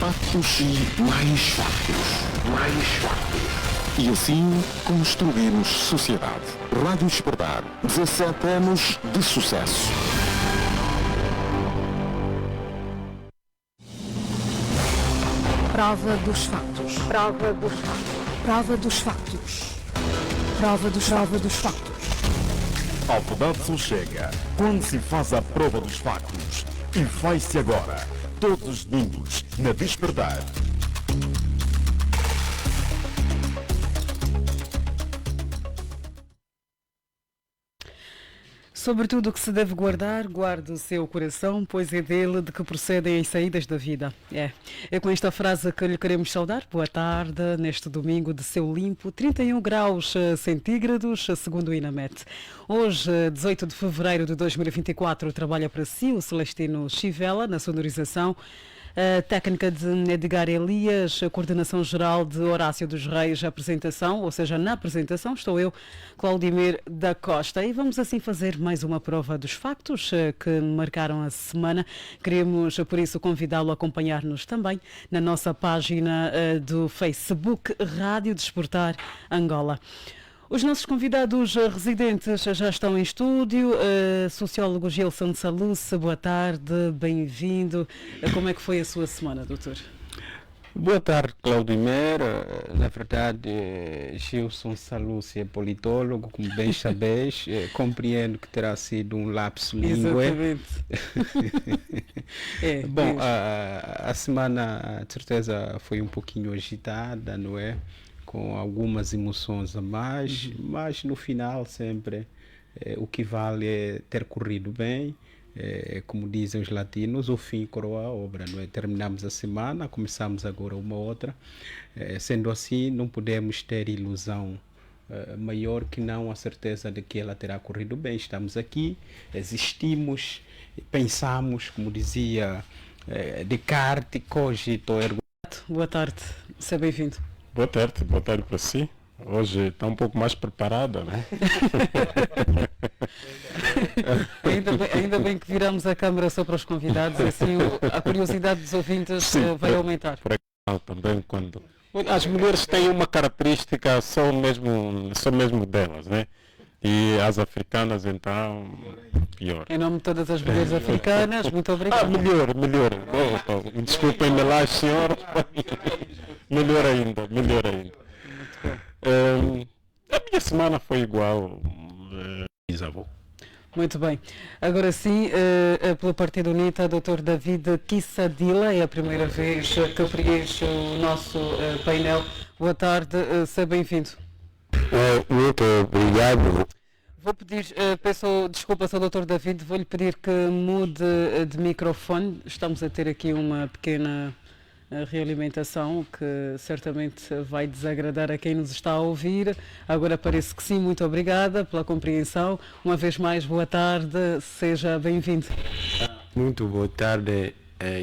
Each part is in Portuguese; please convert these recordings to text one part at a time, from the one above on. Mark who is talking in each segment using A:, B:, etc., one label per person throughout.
A: Factos e mais factos. Mais factos. E assim construímos sociedade. Rádio Despertar. 17 anos de sucesso.
B: Prova dos factos. Prova dos factos. Prova dos factos. Prova dos factos.
C: A verdade só chega quando se faz a prova dos factos. E faz-se agora, todos os domingos, na Despertar.
D: Sobretudo o que se deve guardar, guarde o seu coração, pois é dele de que procedem as saídas da vida. É com esta frase que lhe queremos saudar. Boa tarde, neste domingo de céu limpo, 31 graus centígrados, segundo o INAMET. Hoje, 18 de fevereiro de 2024, trabalha para si o Celestino Chivela, na sonorização. A técnica de Edgar Elias, a coordenação geral de Horácio dos Reis, a apresentação, ou seja, na apresentação estou eu, Claudimir da Costa. E vamos assim fazer mais uma prova dos factos que marcaram a semana. Queremos, por isso, convidá-lo a acompanhar-nos também na nossa página do Facebook Rádio Despertar Angola. Os nossos convidados residentes já estão em estúdio. Sociólogo Gilson Saluce, boa tarde, bem-vindo. Como é que foi a sua semana, doutor?
E: Boa tarde, Claudimir. Na verdade, Gilson Saluce é politólogo, como bem sabeis. Compreendo que terá sido um lapso língua.
D: Exatamente.
E: Bom, a semana, de certeza, foi um pouquinho agitada, não é? Com algumas emoções a mais, mas no final sempre o que vale é ter corrido bem, como dizem os latinos, o fim coroa a obra, não é? Terminamos a semana, começamos agora uma outra, sendo assim não podemos ter ilusão maior que não a certeza de que ela terá corrido bem. Estamos aqui, existimos, pensamos, como dizia Descartes, cogito ergo.
D: Boa tarde, seja bem-vindo.
F: Boa tarde para si. Hoje está um pouco mais preparada, né?
D: ainda bem que viramos a câmara só para os convidados, assim a curiosidade dos ouvintes vai aumentar.
F: Também quando... As mulheres têm uma característica só mesmo delas, né? E as africanas, então, pior.
D: Em nome de todas as mulheres africanas, muito obrigado.
F: Melhor. Desculpem-me lá, senhor. Melhor ainda. A minha semana foi igual, bisavô.
D: Muito bem. Agora sim, pelo Partido UNITA, Dr. David Kissadila, é a primeira vez que preenche o nosso painel. Boa tarde, seja bem-vindo.
F: Muito obrigado.
D: Vou pedir, peço desculpas ao Dr. David, vou-lhe pedir que mude de microfone. Estamos a ter aqui uma pequena realimentação que certamente vai desagradar a quem nos está a ouvir. Agora parece que sim, muito obrigada pela compreensão. Uma vez mais, boa tarde, seja bem-vindo.
G: Muito boa tarde,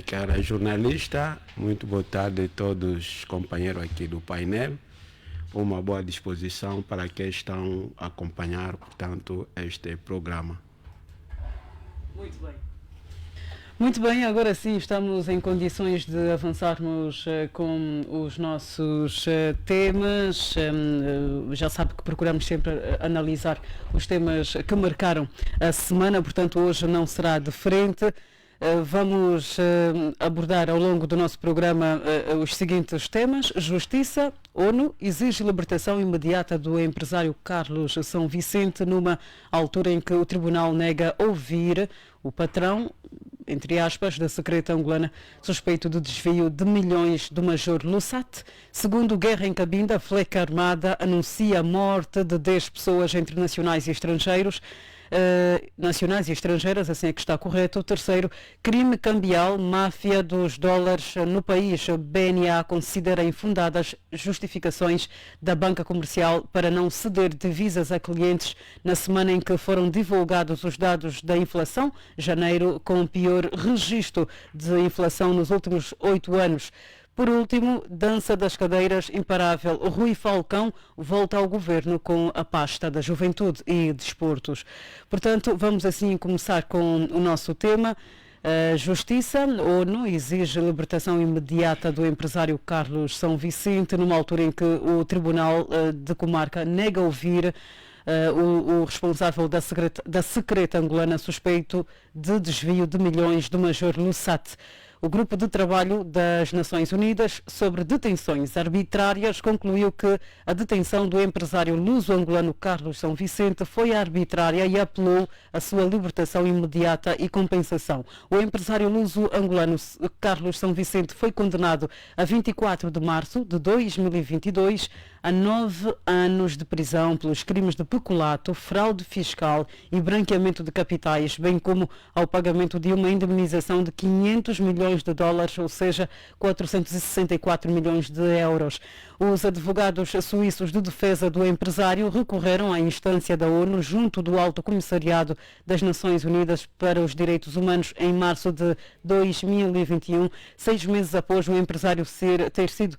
G: cara jornalista. Muito boa tarde a todos os companheiros aqui do painel. Uma boa disposição para quem estão a acompanhar, portanto, este programa.
D: Muito bem. Muito bem, agora sim estamos em condições de avançarmos com os nossos temas. Já sabe que procuramos sempre analisar os temas que marcaram a semana, portanto hoje não será diferente. Vamos abordar ao longo do nosso programa os seguintes temas. Justiça, ONU exige libertação imediata do empresário Carlos São Vicente numa altura em que o tribunal nega ouvir o patrão, entre aspas, da secreta angolana, suspeito de desvio de milhões do major Lussat. Segundo Guerra em Cabinda, a Fleca Armada anuncia a morte de 10 pessoas entre nacionais e estrangeiros. Nacionais e estrangeiras, assim é que está correto. O terceiro, crime cambial, máfia dos dólares no país. A BNA considera infundadas justificações da banca comercial para não ceder divisas a clientes na semana em que foram divulgados os dados da inflação, janeiro com o pior registro de inflação nos últimos 8 anos. Por último, dança das cadeiras imparável. Rui Falcão volta ao governo com a pasta da Juventude e Desportos. Portanto, vamos assim começar com o nosso tema. A Justiça, ONU, exige a libertação imediata do empresário Carlos São Vicente, numa altura em que o Tribunal de Comarca nega ouvir o responsável da secreta angolana suspeito de desvio de milhões do Major Lusat. O Grupo de Trabalho das Nações Unidas sobre Detenções Arbitrárias concluiu que a detenção do empresário luso-angolano Carlos São Vicente foi arbitrária e apelou à sua libertação imediata e compensação. O empresário luso-angolano Carlos São Vicente foi condenado a 24 de março de 2022 a 9 anos de prisão pelos crimes de peculato, fraude fiscal e branqueamento de capitais, bem como ao pagamento de uma indemnização de 500 milhões de dólares, ou seja, 464 milhões de euros. Os advogados suíços de defesa do empresário recorreram à instância da ONU junto do Alto Comissariado das Nações Unidas para os Direitos Humanos em março de 2021, 6 meses após o empresário ter sido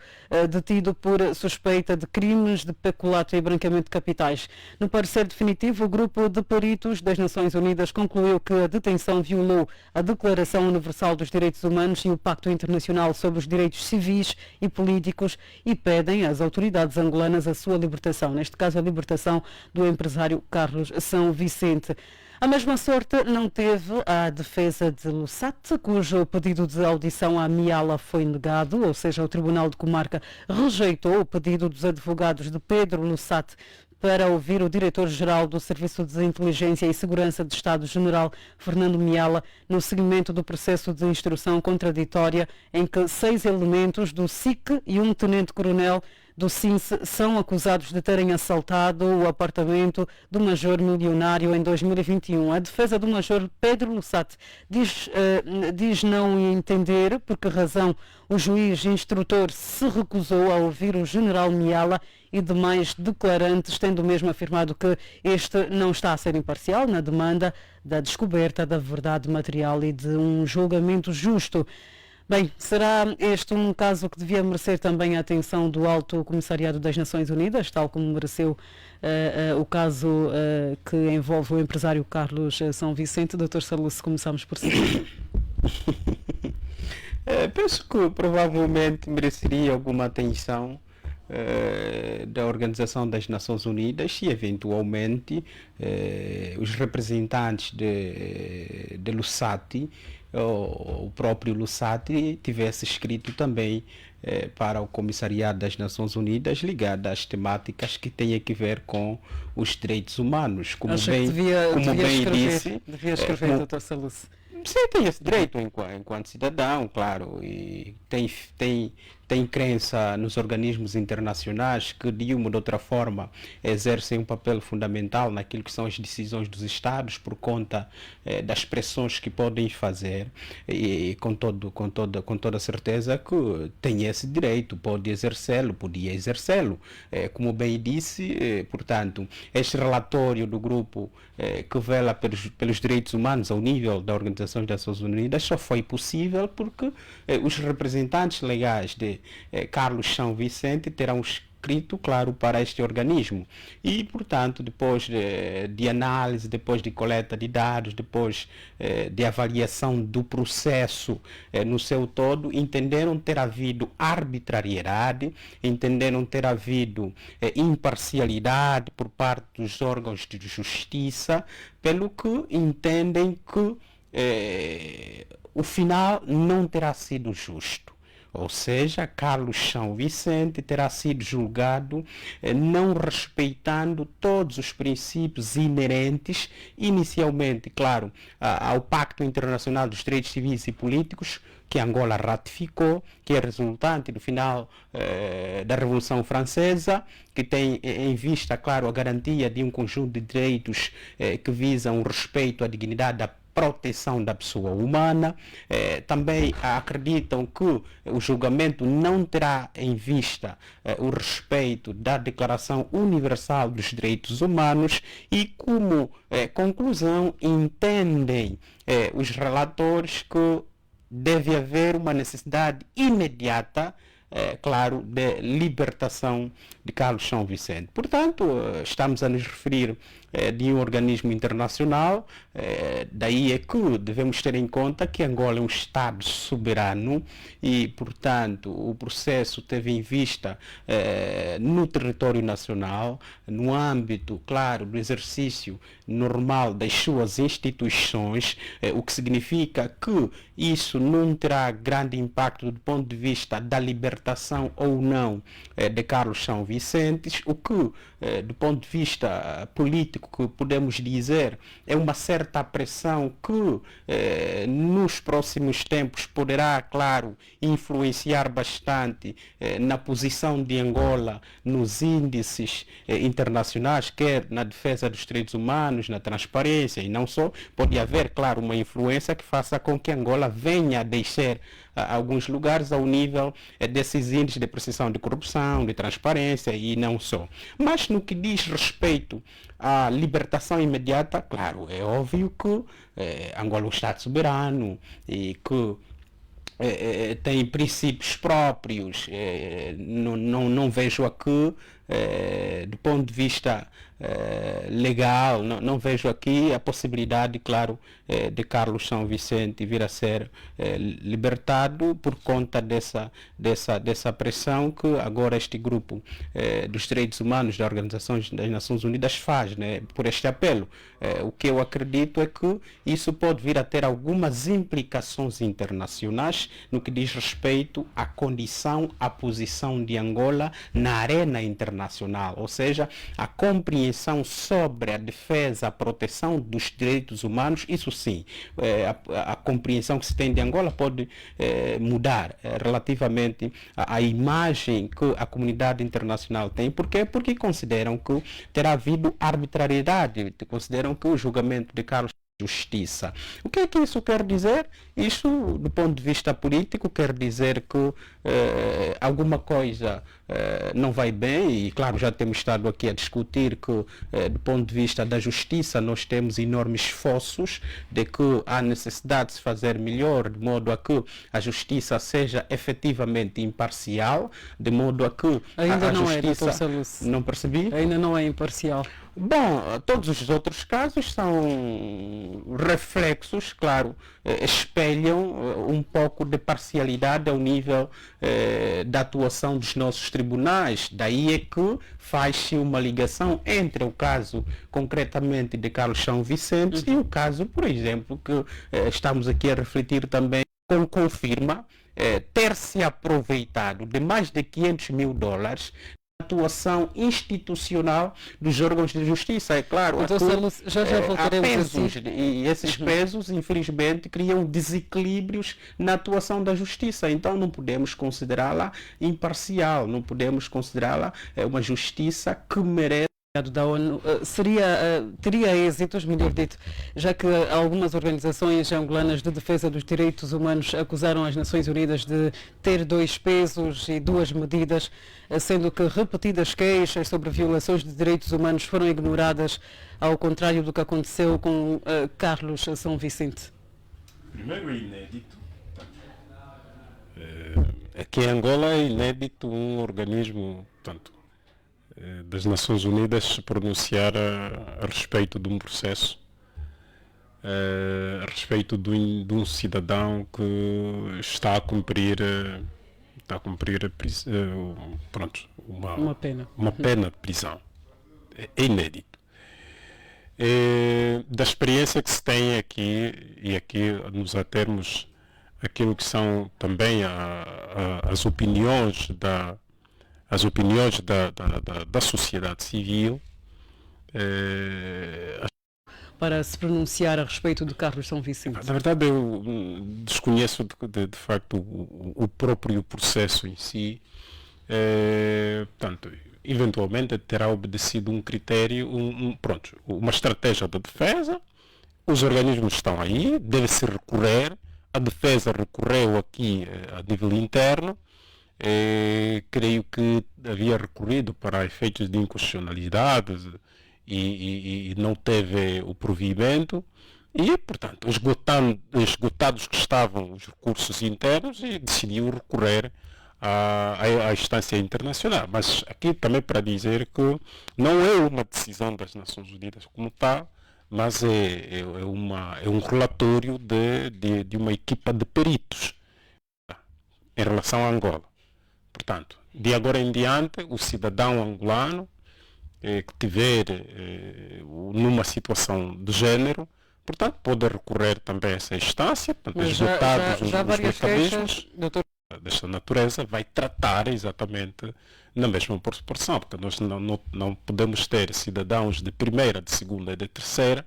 D: detido por suspeita de crimes de peculato e branqueamento de capitais. No parecer definitivo, o grupo de peritos das Nações Unidas concluiu que a detenção violou a Declaração Universal dos Direitos Humanos e o Pacto Internacional sobre os Direitos Civis e Políticos e pedem às autoridades angolanas a sua libertação, neste caso a libertação do empresário Carlos São Vicente. A mesma sorte não teve a defesa de Lusat, cujo pedido de audição à Miala foi negado, ou seja, o Tribunal de Comarca rejeitou o pedido dos advogados de Pedro Lusat para ouvir o diretor-geral do Serviço de Inteligência e Segurança de Estado-General, Fernando Miala, no seguimento do processo de instrução contraditória em que 6 elementos do SIC e um tenente-coronel do SINSE são acusados de terem assaltado o apartamento do major milionário em 2021. A defesa do major Pedro Lusat diz não entender por que razão o juiz instrutor se recusou a ouvir o general Miala e demais declarantes, tendo mesmo afirmado que este não está a ser imparcial na demanda da descoberta da verdade material e de um julgamento justo. Bem, será este um caso que devia merecer também a atenção do Alto Comissariado das Nações Unidas, tal como mereceu o caso que envolve o empresário Carlos São Vicente? Dr. Saluce, começamos por si.
E: Penso que provavelmente mereceria alguma atenção da Organização das Nações Unidas e eventualmente os representantes de Lusat, o próprio Lusat, tivesse escrito também para o Comissariado das Nações Unidas ligado às temáticas que têm a ver com os direitos humanos. Como bem disse,
D: devia escrever, Dr. Saluce.
E: Sim, tem esse direito enquanto cidadão, claro, e tem crença nos organismos internacionais que de uma ou de outra forma exercem um papel fundamental naquilo que são as decisões dos Estados por conta das pressões que podem fazer, e com toda certeza que tem esse direito, podia exercê-lo. Como bem disse, portanto, este relatório do grupo que vela pelos direitos humanos ao nível da Organização das Nações Unidas só foi possível porque os representantes legais de Carlos São Vicente terão escrito, claro, para este organismo. E, portanto, depois de análise, depois de coleta de dados, depois de avaliação do processo no seu todo, entenderam ter havido arbitrariedade, entenderam ter havido imparcialidade por parte dos órgãos de justiça, pelo que entendem que o final não terá sido justo. Ou seja, Carlos São Vicente terá sido julgado não respeitando todos os princípios inerentes, inicialmente, claro, ao Pacto Internacional dos Direitos Civis e Políticos, que Angola ratificou, que é resultante do final da Revolução Francesa, que tem em vista, claro, a garantia de um conjunto de direitos que visam o respeito à dignidade da proteção da pessoa humana. Também acreditam que o julgamento não terá em vista o respeito da Declaração Universal dos Direitos Humanos e, como conclusão, entendem os relatores que deve haver uma necessidade imediata, claro, de libertação de Carlos São Vicente. Portanto, estamos a nos referir de um organismo internacional. Daí é que devemos ter em conta que Angola é um Estado soberano e, portanto, o processo teve em vista no território nacional, no âmbito, claro, do exercício normal das suas instituições, o que significa que isso não terá grande impacto do ponto de vista da libertação ou não de Carlos São Vicente, o que, do ponto de vista político, que podemos dizer, é uma certa pressão que nos próximos tempos poderá, claro, influenciar bastante na posição de Angola nos índices internacionais, quer na defesa dos direitos humanos, na transparência, e não só, pode haver, claro, uma influência que faça com que Angola venha a deixar alguns lugares ao nível desses índices de percepção de corrupção, de transparência e não só. Mas no que diz respeito à libertação imediata, claro, é óbvio que Angola é um Estado soberano e que tem princípios próprios. Não vejo aqui, do ponto de vista legal, não vejo aqui a possibilidade, claro, de Carlos São Vicente vir a ser libertado por conta dessa pressão que agora este grupo dos direitos humanos da Organização das Nações Unidas faz, né, por este apelo. O que eu acredito é que isso pode vir a ter algumas implicações internacionais no que diz respeito à condição, à posição de Angola na arena internacional, ou seja, a compreensão sobre a defesa, a proteção dos direitos humanos. Isso sim, a compreensão que se tem de Angola pode mudar relativamente à imagem que a comunidade internacional tem. Por quê? Porque consideram que terá havido arbitrariedade, consideram que o julgamento de Carlos Justiça. O que é que isso quer dizer? Isso, do ponto de vista político, quer dizer que alguma coisa não vai bem, e claro, já temos estado aqui a discutir que, do ponto de vista da justiça, nós temos enormes esforços de que há necessidade de se fazer melhor, de modo a que a justiça seja efetivamente imparcial, de modo a que
D: ainda
E: a
D: não
E: justiça...
D: é, Dr. Saluce.
E: Não percebi?
D: Ainda não é imparcial.
E: Bom, todos os outros casos são reflexos, claro, espelham um pouco de parcialidade ao nível da atuação dos nossos tribunais. Daí é que faz-se uma ligação entre o caso, concretamente, de Carlos São Vicente e o caso, por exemplo, que estamos aqui a refletir também, confirma ter se aproveitado de mais de $500 mil atuação institucional dos órgãos de justiça. É claro,
D: já voltaremos
E: pesos, e esses pesos, infelizmente, criam desequilíbrios na atuação da justiça. Então não podemos considerá-la imparcial, não podemos considerá-la uma justiça que merece
D: da ONU teria êxitos, melhor dito, já que algumas organizações angolanas de defesa dos direitos humanos acusaram as Nações Unidas de ter 2 pesos e 2 medidas, sendo que repetidas queixas sobre violações de direitos humanos foram ignoradas, ao contrário do que aconteceu com Carlos São Vicente.
F: Primeiro é inédito. Aqui em Angola é inédito um organismo, portanto, das Nações Unidas se pronunciar a respeito de um processo, a respeito de um cidadão que está a cumprir uma pena de prisão. É inédito. Da experiência que se tem aqui, e aqui nos atermos aquilo que são também as opiniões da sociedade civil,
D: para se pronunciar a respeito de Carlos São Vicente.
F: Na verdade, eu desconheço de facto o próprio processo em si. Portanto, eventualmente terá obedecido um critério, uma estratégia de defesa. Os organismos estão aí, deve-se recorrer. A defesa recorreu aqui a nível interno. Creio que havia recorrido para efeitos de inconstitucionalidade e não teve o provimento e, portanto, esgotados que estavam os recursos internos, e decidiu recorrer à instância internacional. Mas aqui também para dizer que não é uma decisão das Nações Unidas como está, mas é um relatório de uma equipa de peritos em relação a Angola. Portanto, de agora em diante, o cidadão angolano que tiver numa situação de género, portanto, pode recorrer também a essa instância, portanto, esgotados os mecanismos desta natureza, vai tratar exatamente na mesma proporção, porque nós não podemos ter cidadãos de primeira, de segunda e de terceira,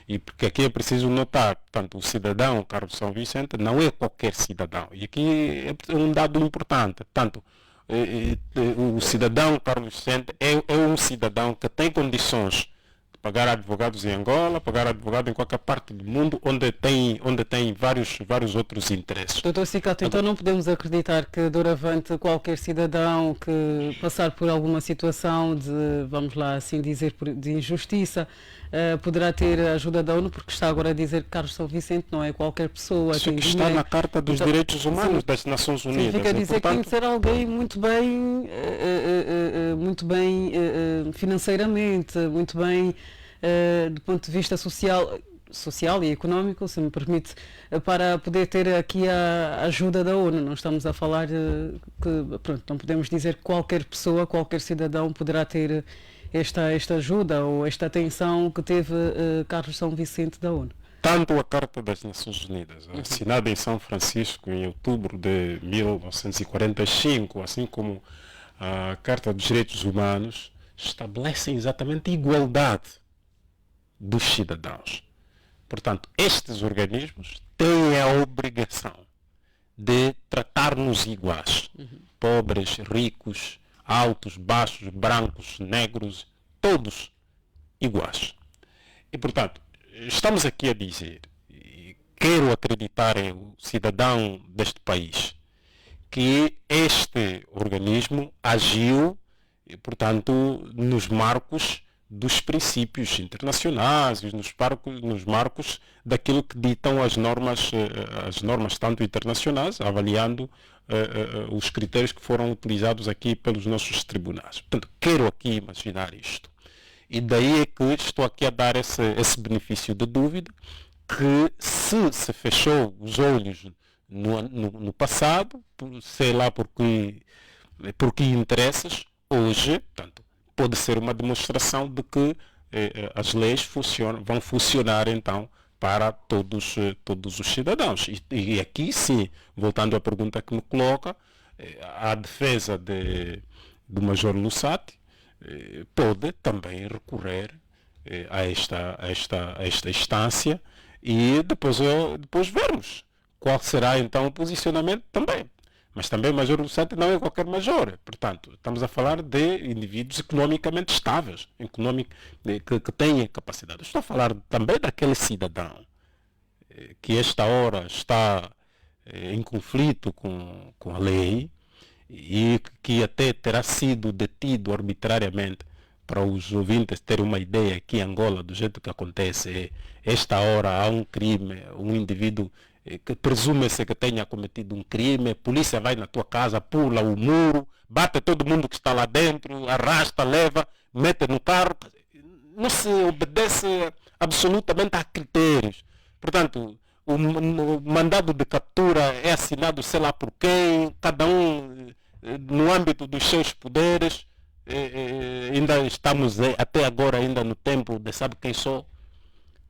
F: e porque aqui é preciso notar, portanto, o cidadão Carlos São Vicente não é qualquer cidadão, e aqui é um dado importante, portanto, o cidadão Carlos Vicente é um cidadão que tem condições de pagar advogados em Angola, pagar advogado em qualquer parte do mundo onde tem vários outros interesses.
D: Doutor Cicato, então não podemos acreditar que doravante qualquer cidadão que passar por alguma situação de, vamos lá assim dizer, de injustiça, poderá ter a ajuda da ONU, porque está agora a dizer que Carlos São Vicente não é qualquer pessoa.
F: Isso que está na Carta dos Direitos Humanos das Nações Unidas.
D: Significa dizer que tem de ser alguém muito bem financeiramente, muito bem do ponto de vista social e económico, se me permite, para poder ter aqui a ajuda da ONU. Não estamos a falar que, pronto, não podemos dizer que qualquer pessoa, qualquer cidadão poderá ter esta ajuda ou esta atenção que teve Carlos São Vicente da ONU.
F: Tanto a Carta das Nações Unidas, assinada em São Francisco em outubro de 1945, assim como a Carta dos Direitos Humanos, estabelecem exatamente a igualdade dos cidadãos. Portanto, estes organismos têm a obrigação de tratar-nos iguais. Pobres, ricos, altos, baixos, brancos, negros, todos iguais. E, portanto, estamos aqui a dizer, e quero acreditar em o cidadão deste país, que este organismo agiu, e, portanto, nos marcos dos princípios internacionais, nos marcos daquilo que ditam as normas tanto internacionais, avaliando os critérios que foram utilizados aqui pelos nossos tribunais. Portanto, quero aqui imaginar isto. E daí é que estou aqui a dar esse benefício de dúvida, que se fechou os olhos no passado, sei lá por que interesses, hoje, portanto, pode ser uma demonstração de que as leis vão funcionar então para todos os cidadãos. E aqui sim, voltando à pergunta que me coloca, a defesa do Major Lussati pode também recorrer a esta instância e depois vermos qual será então o posicionamento também. Mas também o Major Lussati não é qualquer major. Portanto, estamos a falar de indivíduos economicamente estáveis, que têm capacidade. Estou a falar também daquele cidadão que esta hora está em conflito com a lei e que até terá sido detido arbitrariamente. Para os ouvintes terem uma ideia, aqui em Angola, do jeito que acontece, esta hora há um crime, um indivíduo que presume-se que tenha cometido um crime, a polícia vai na tua casa, pula o muro, bate todo mundo que está lá dentro, arrasta, leva, mete no carro. Não se obedece absolutamente a critérios. Portanto, o mandado de captura é assinado sei lá por quem, cada um no âmbito dos seus poderes. Ainda estamos até agora ainda no tempo de sabe quem sou.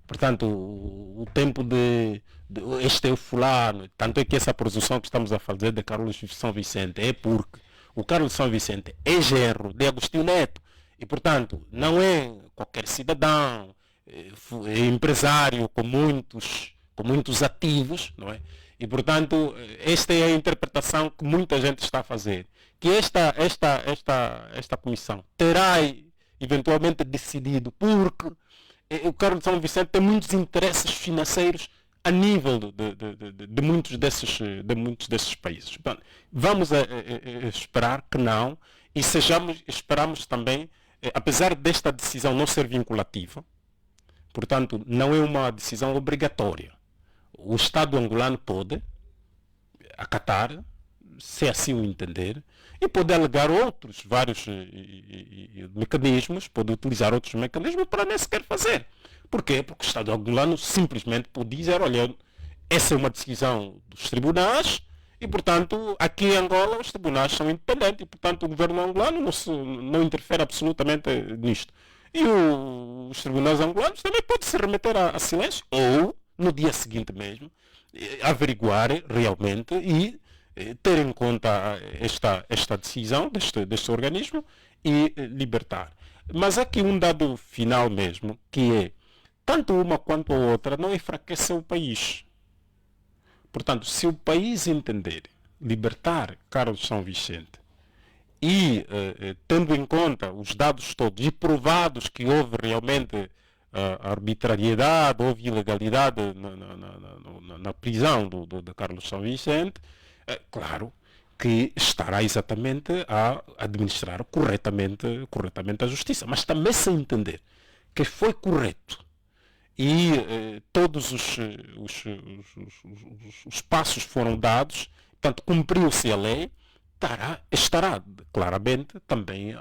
F: Portanto, o tempo de este é o fulano, tanto é que essa presunção que estamos a fazer de Carlos São Vicente é porque o Carlos São Vicente é genro de Agostinho Neto e, portanto, não é qualquer cidadão, é empresário com muitos ativos, não é? E, portanto, esta é a interpretação que muita gente está a fazer, que esta comissão terá eventualmente decidido porque o Carlos São Vicente tem muitos interesses financeiros a nível de muitos desses países. Bom, vamos esperar que não e esperamos também, apesar desta decisão não ser vinculativa, portanto, não é uma decisão obrigatória. O Estado angolano pode acatar se assim o entender, e pode alegar outros, vários mecanismos, pode utilizar outros mecanismos para nem sequer fazer. Por quê? Porque o Estado angolano simplesmente pode dizer, olha, essa é uma decisão dos tribunais e, portanto, aqui em Angola os tribunais são independentes e, portanto, o governo angolano não interfere absolutamente nisto. E os tribunais angolanos também podem se remeter a silêncio ou, no dia seguinte mesmo, averiguar realmente e ter em conta esta decisão deste organismo e libertar. Mas há aqui um dado final mesmo, que é, tanto uma quanto a outra não enfraquece o país. Portanto, se o país entender libertar Carlos São Vicente e, tendo em conta os dados todos e provados que houve realmente arbitrariedade, houve ilegalidade na prisão de Carlos São Vicente, claro que estará exatamente a administrar corretamente a justiça, mas também se entender que foi correto e todos os passos foram dados, portanto cumpriu-se a lei, estará claramente também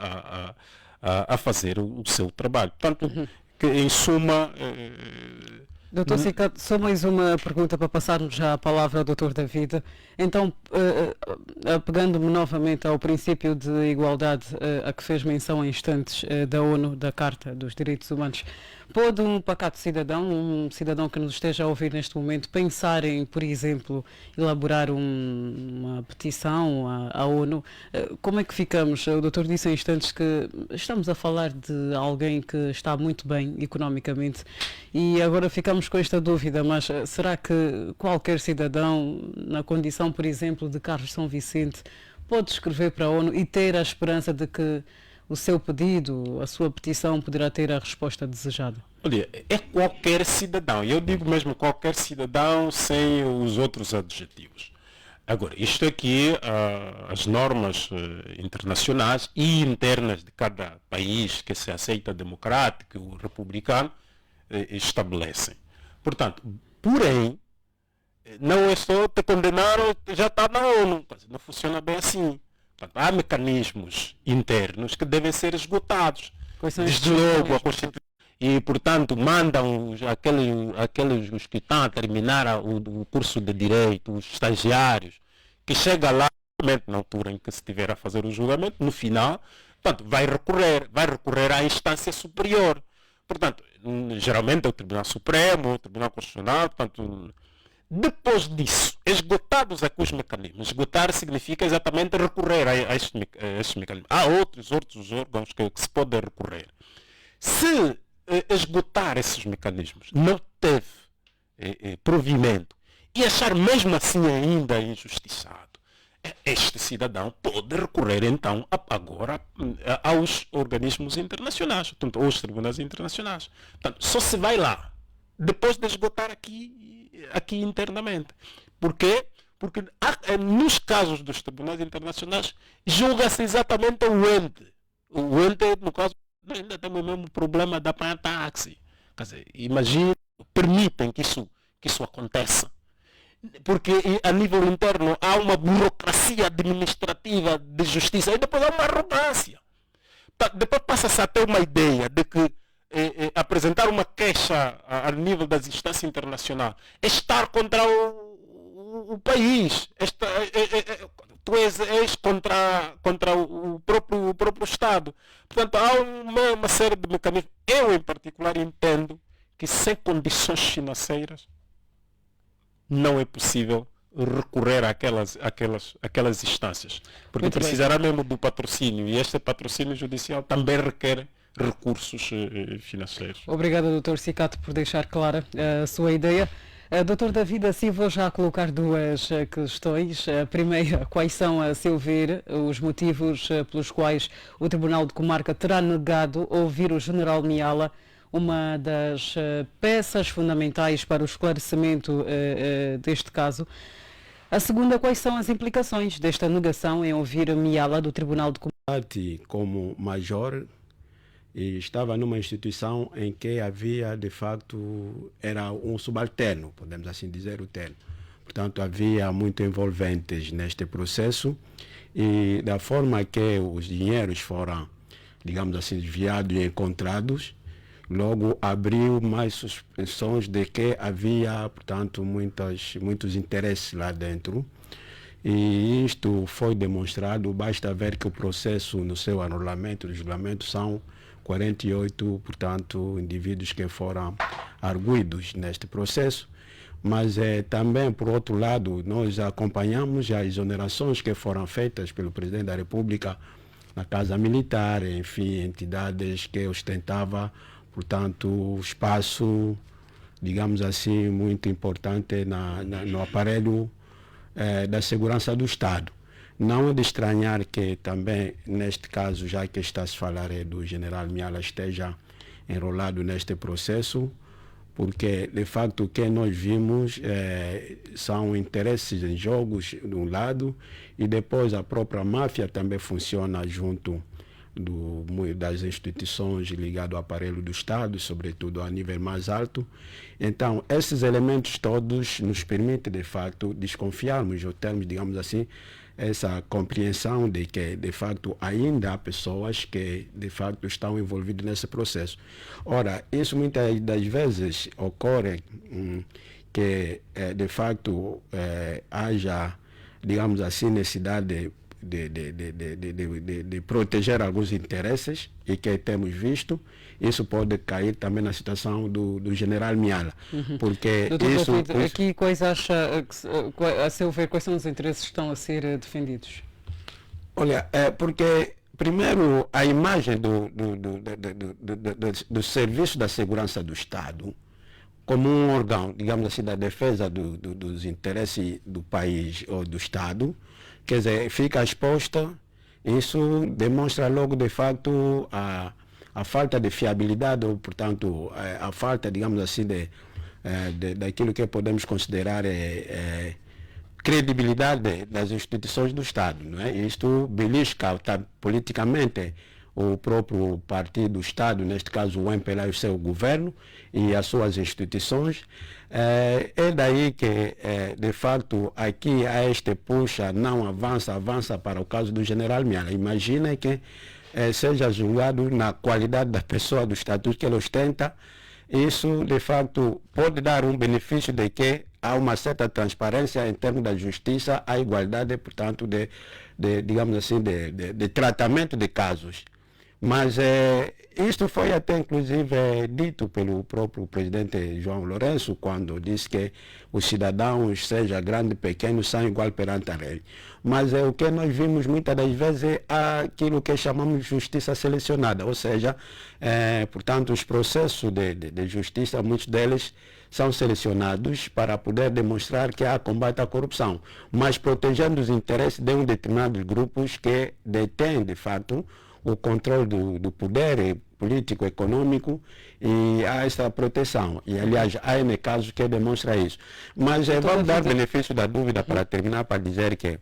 F: a fazer o seu trabalho. Portanto, que em suma...
D: Doutor Cicato, só mais uma pergunta para passarmos já a palavra ao Doutor David. Então, pegando-me novamente ao princípio de igualdade a que fez menção há instantes da ONU, da Carta dos Direitos Humanos, pode um pacato cidadão, um cidadão que nos esteja a ouvir neste momento, pensar em, por exemplo, elaborar uma petição à ONU? Como é que ficamos? O doutor disse há instantes que estamos a falar de alguém que está muito bem economicamente e agora ficamos com esta dúvida, mas será que qualquer cidadão, na condição, por exemplo, de Carlos São Vicente, pode escrever para a ONU e ter a esperança de que o seu pedido, a sua petição, poderá ter a resposta desejada?
F: Olha, é qualquer cidadão. Eu digo mesmo qualquer cidadão sem os outros adjetivos. Agora, isto aqui, as normas internacionais e internas de cada país que se aceita democrático ou republicano estabelecem. Portanto, porém, não é só te condenar ou já está na ONU. Não funciona bem assim. Portanto, há mecanismos internos que devem ser esgotados. Desde logo a Constituição. E, portanto, mandam aqueles os que estão a terminar o curso de Direito, os estagiários, que chega lá, na altura em que se estiver a fazer o julgamento, no final, portanto, vai recorrer à instância superior. Portanto, geralmente é o Tribunal Supremo, o Tribunal Constitucional, portanto, depois disso, esgotados aqui os mecanismos, esgotar significa exatamente recorrer a estes mecanismos. Há outros órgãos que se podem recorrer. Se esgotar esses mecanismos não teve provimento e achar mesmo assim ainda injustiçado, este cidadão pode recorrer então agora aos organismos internacionais, portanto, aos tribunais internacionais. Portanto, só se vai lá depois de esgotar aqui internamente. Por quê? Porque nos casos dos tribunais internacionais julga-se exatamente o ente. O ente, no caso, ainda temos o mesmo problema da táxi. Quer dizer, imagine, permitem que isso aconteça. Porque a nível interno há uma burocracia administrativa de justiça e depois há uma arrogância. Depois passa-se a ter uma ideia de que apresentar uma queixa a nível das instâncias internacionais é estar contra o país. Tu és contra o próprio Estado. Portanto, há uma série de mecanismos. Eu, em particular, entendo que sem condições financeiras não é possível recorrer àquelas instâncias. Porque
D: Muito
F: precisará mesmo do patrocínio. E este patrocínio judicial também requer recursos financeiros.
D: Obrigado, Dr. Cicato, por deixar clara a sua ideia. Dr. David, assim vou já colocar duas questões. A primeira, quais são, a seu ver, os motivos pelos quais o Tribunal de Comarca terá negado ouvir o General Miala, uma das peças fundamentais para o esclarecimento deste caso? A segunda, quais são as implicações desta negação em ouvir Miala do Tribunal de Comarca?
G: Como major, e estava numa instituição em que havia, de facto, era um subalterno, podemos assim dizer o termo. portanto, havia muito envolventes neste processo e da forma que os dinheiros foram, digamos assim, desviados e encontrados, logo abriu mais suspensões de que havia, portanto, muitos interesses lá dentro. E isto foi demonstrado, basta ver que o processo no seu anulamento, no julgamento, são 48, portanto, indivíduos que foram arguidos neste processo. Mas também, por outro lado, nós acompanhamos as exonerações que foram feitas pelo Presidente da República na Casa Militar, enfim, entidades que ostentavam, portanto, espaço, digamos assim, muito importante no aparelho da segurança do Estado. Não é de estranhar que também, neste caso, já que está a se falar do general Miala, esteja enrolado neste processo, porque, de facto, o que nós vimos são interesses em jogos, de um lado, e depois a própria máfia também funciona junto das instituições ligadas ao aparelho do Estado, sobretudo a nível mais alto. Então, esses elementos todos nos permitem, de facto, desconfiarmos, ou termos, digamos assim, essa compreensão de que, de facto, ainda há pessoas que, de facto, estão envolvidas nesse processo. Ora, isso muitas das vezes ocorre que, de facto, haja, digamos assim, necessidade de proteger alguns interesses e que temos visto. Isso pode cair também na situação do general Miala. Porque
D: Doutor David, aqui quais acha, a seu ver, quais são os interesses que estão a ser defendidos?
G: Olha, porque primeiro a imagem do Serviço da Segurança do Estado como um órgão, digamos assim, da defesa dos interesses do país ou do Estado, quer dizer, fica exposta. Isso demonstra logo, de facto, a falta de fiabilidade, ou, portanto, a falta, digamos assim, daquilo que podemos considerar credibilidade das instituições do Estado. Não é? Isto belisca politicamente o próprio partido do Estado, neste caso o MPLA e o seu governo e as suas instituições. É daí que, de facto, aqui a este puxa, não avança para o caso do general Miala. Imagina que seja julgado na qualidade da pessoa, do estatuto que ele ostenta. Isso, de facto, pode dar um benefício de que há uma certa transparência em termos da justiça, a igualdade, portanto, digamos assim, de tratamento de casos. Mas isto foi até, inclusive, dito pelo próprio presidente João Lourenço, quando disse que os cidadãos, seja grande, pequeno, são igual perante a lei. Mas o que nós vimos muitas das vezes é aquilo que chamamos de justiça selecionada, ou seja, portanto, os processos de justiça, muitos deles são selecionados para poder demonstrar que há combate à corrupção, mas protegendo os interesses de um determinados grupos que detêm, de fato, o controle do poder político, econômico, e há essa proteção. E, aliás, há N casos que demonstram isso. Mas vamos dar benefício da dúvida para terminar, para dizer que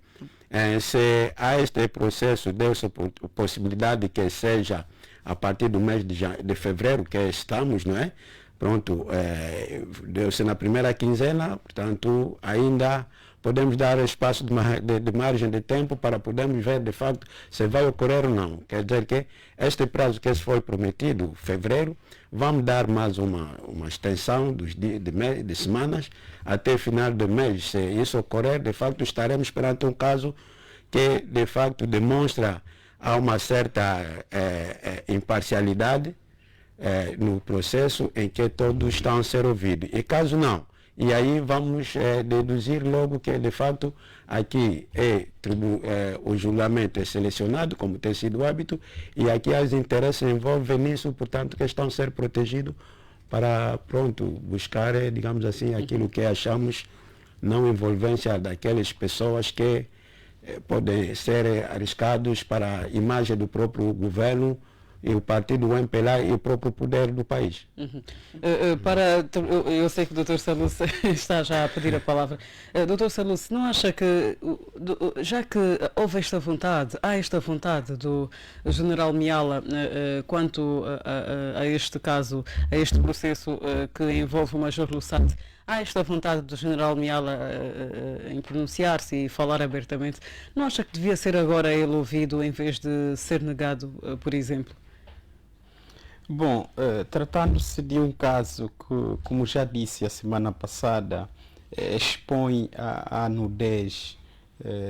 G: se há este processo, deu-se a possibilidade que seja a partir do mês de fevereiro, que estamos, não é? Pronto, deu-se na primeira quinzena, portanto, ainda podemos dar espaço de margem de tempo para podermos ver, de facto, se vai ocorrer ou não. Quer dizer que este prazo que foi prometido, fevereiro, vamos dar mais uma extensão de semanas até final do mês. Se isso ocorrer, de facto, estaremos perante um caso que, de facto, demonstra uma certa imparcialidade no processo em que todos estão a ser ouvidos. E caso não, e aí vamos deduzir logo que, de fato, aqui o julgamento é selecionado, como tem sido o hábito, e aqui os interesses envolvem nisso, portanto, que estão a ser protegidos para, pronto, buscar, digamos assim, aquilo que achamos não envolvência daquelas pessoas que podem ser arriscados para a imagem do próprio governo e o partido do MPLA e o próprio poder do país.
D: Eu sei que o Dr. Saluce está já a pedir a palavra. Dr. Saluce, não acha que, já que houve há esta vontade do general Miala quanto a este caso, a este processo que envolve o Major Lussat, há esta vontade do General Miala em pronunciar-se e falar abertamente. Não acha que devia ser agora ele ouvido em vez de ser negado, por exemplo?
E: Bom, tratando-se de um caso que, como já disse a semana passada, expõe a nudez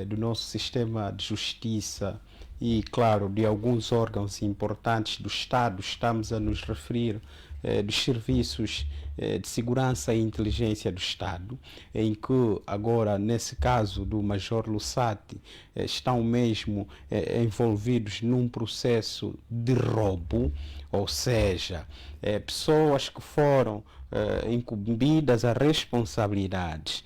E: do nosso sistema de justiça e, claro, de alguns órgãos importantes do Estado, estamos a nos referir dos serviços de segurança e inteligência do Estado, em que agora, nesse caso do Major Lussati, estão mesmo envolvidos num processo de roubo, ou seja, pessoas que foram incumbidas a responsabilidades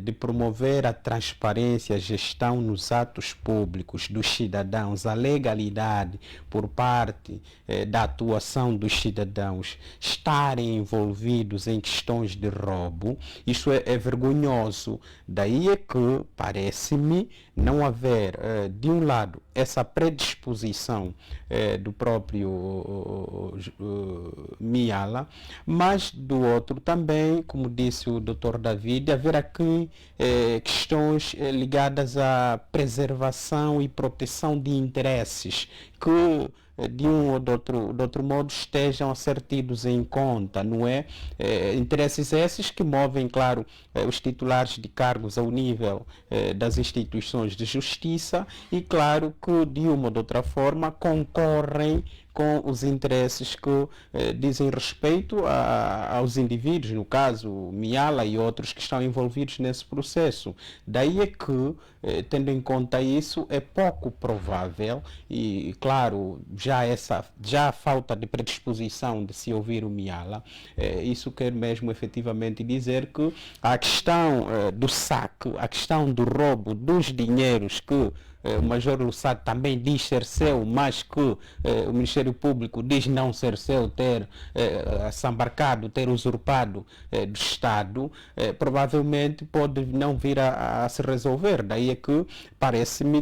E: de promover a transparência, a gestão nos atos públicos dos cidadãos, a legalidade por parte da atuação dos cidadãos, estarem envolvidos em questões de roubo. Isso é vergonhoso. Daí é que parece-me não haver, de um lado, essa predisposição do próprio Miala, mas do outro também, como disse o Dr. David, haver aqui questões ligadas à preservação e proteção de interesses que de um ou de outro modo estejam a ser tidos em conta, não é? Interesses esses que movem, claro, os titulares de cargos ao nível das instituições de justiça e, claro, que de uma ou de outra forma concorrem com os interesses que dizem respeito aos indivíduos, no caso Miala e outros que estão envolvidos nesse processo. Daí é que, tendo em conta isso, é pouco provável e, claro, já a falta de predisposição de se ouvir o Miala, isso quer mesmo efetivamente dizer que a questão do saque, a questão do roubo dos dinheiros que o Major Lussati também diz ser seu, mas que o Ministério Público diz não ser seu, ter assambarcado, ter usurpado do Estado, provavelmente pode não vir a se resolver. Daí é que parece-me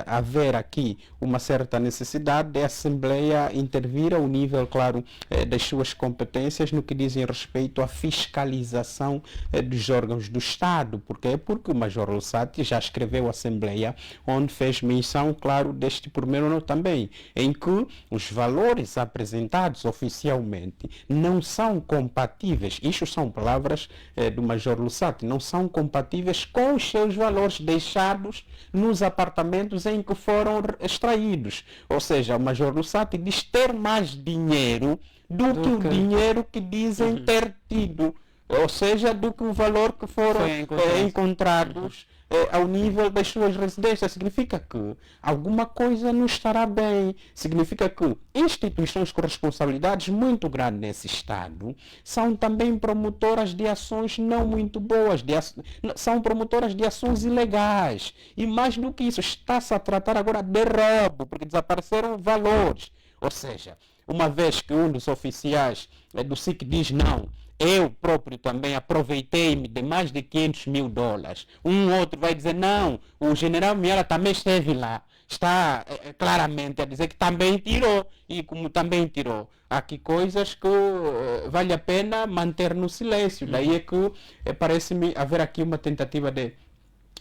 E: haver aqui uma certa necessidade de a Assembleia intervir ao nível, claro, das suas competências no que dizem respeito à fiscalização dos órgãos do Estado. Porque o Major Lussati já escreveu à Assembleia, onde fez menção, claro, deste pormenor também, em que os valores apresentados oficialmente não são compatíveis, isto são palavras do Major Lussati, não são compatíveis com os seus valores deixados nos apartamentos em que foram extraídos. Ou seja, o Major Lussati diz ter mais dinheiro do que o dinheiro que dizem ter tido, ou seja, do que o valor que foram encontrados ao nível das suas residências. Significa que alguma coisa não estará bem. Significa que instituições com responsabilidades muito grandes nesse Estado são também promotoras de ações não muito boas, são promotoras de ações ilegais. E mais do que isso, está-se a tratar agora de roubo, porque desapareceram valores. Ou seja, uma vez que um dos oficiais do SIC diz não, eu próprio também aproveitei-me de mais de 500 mil dólares. Um outro vai dizer, não, o general Miala também esteve lá. Está claramente a dizer que também tirou. E como também tirou, há aqui coisas que vale a pena manter no silêncio. Daí é que parece-me haver aqui uma tentativa de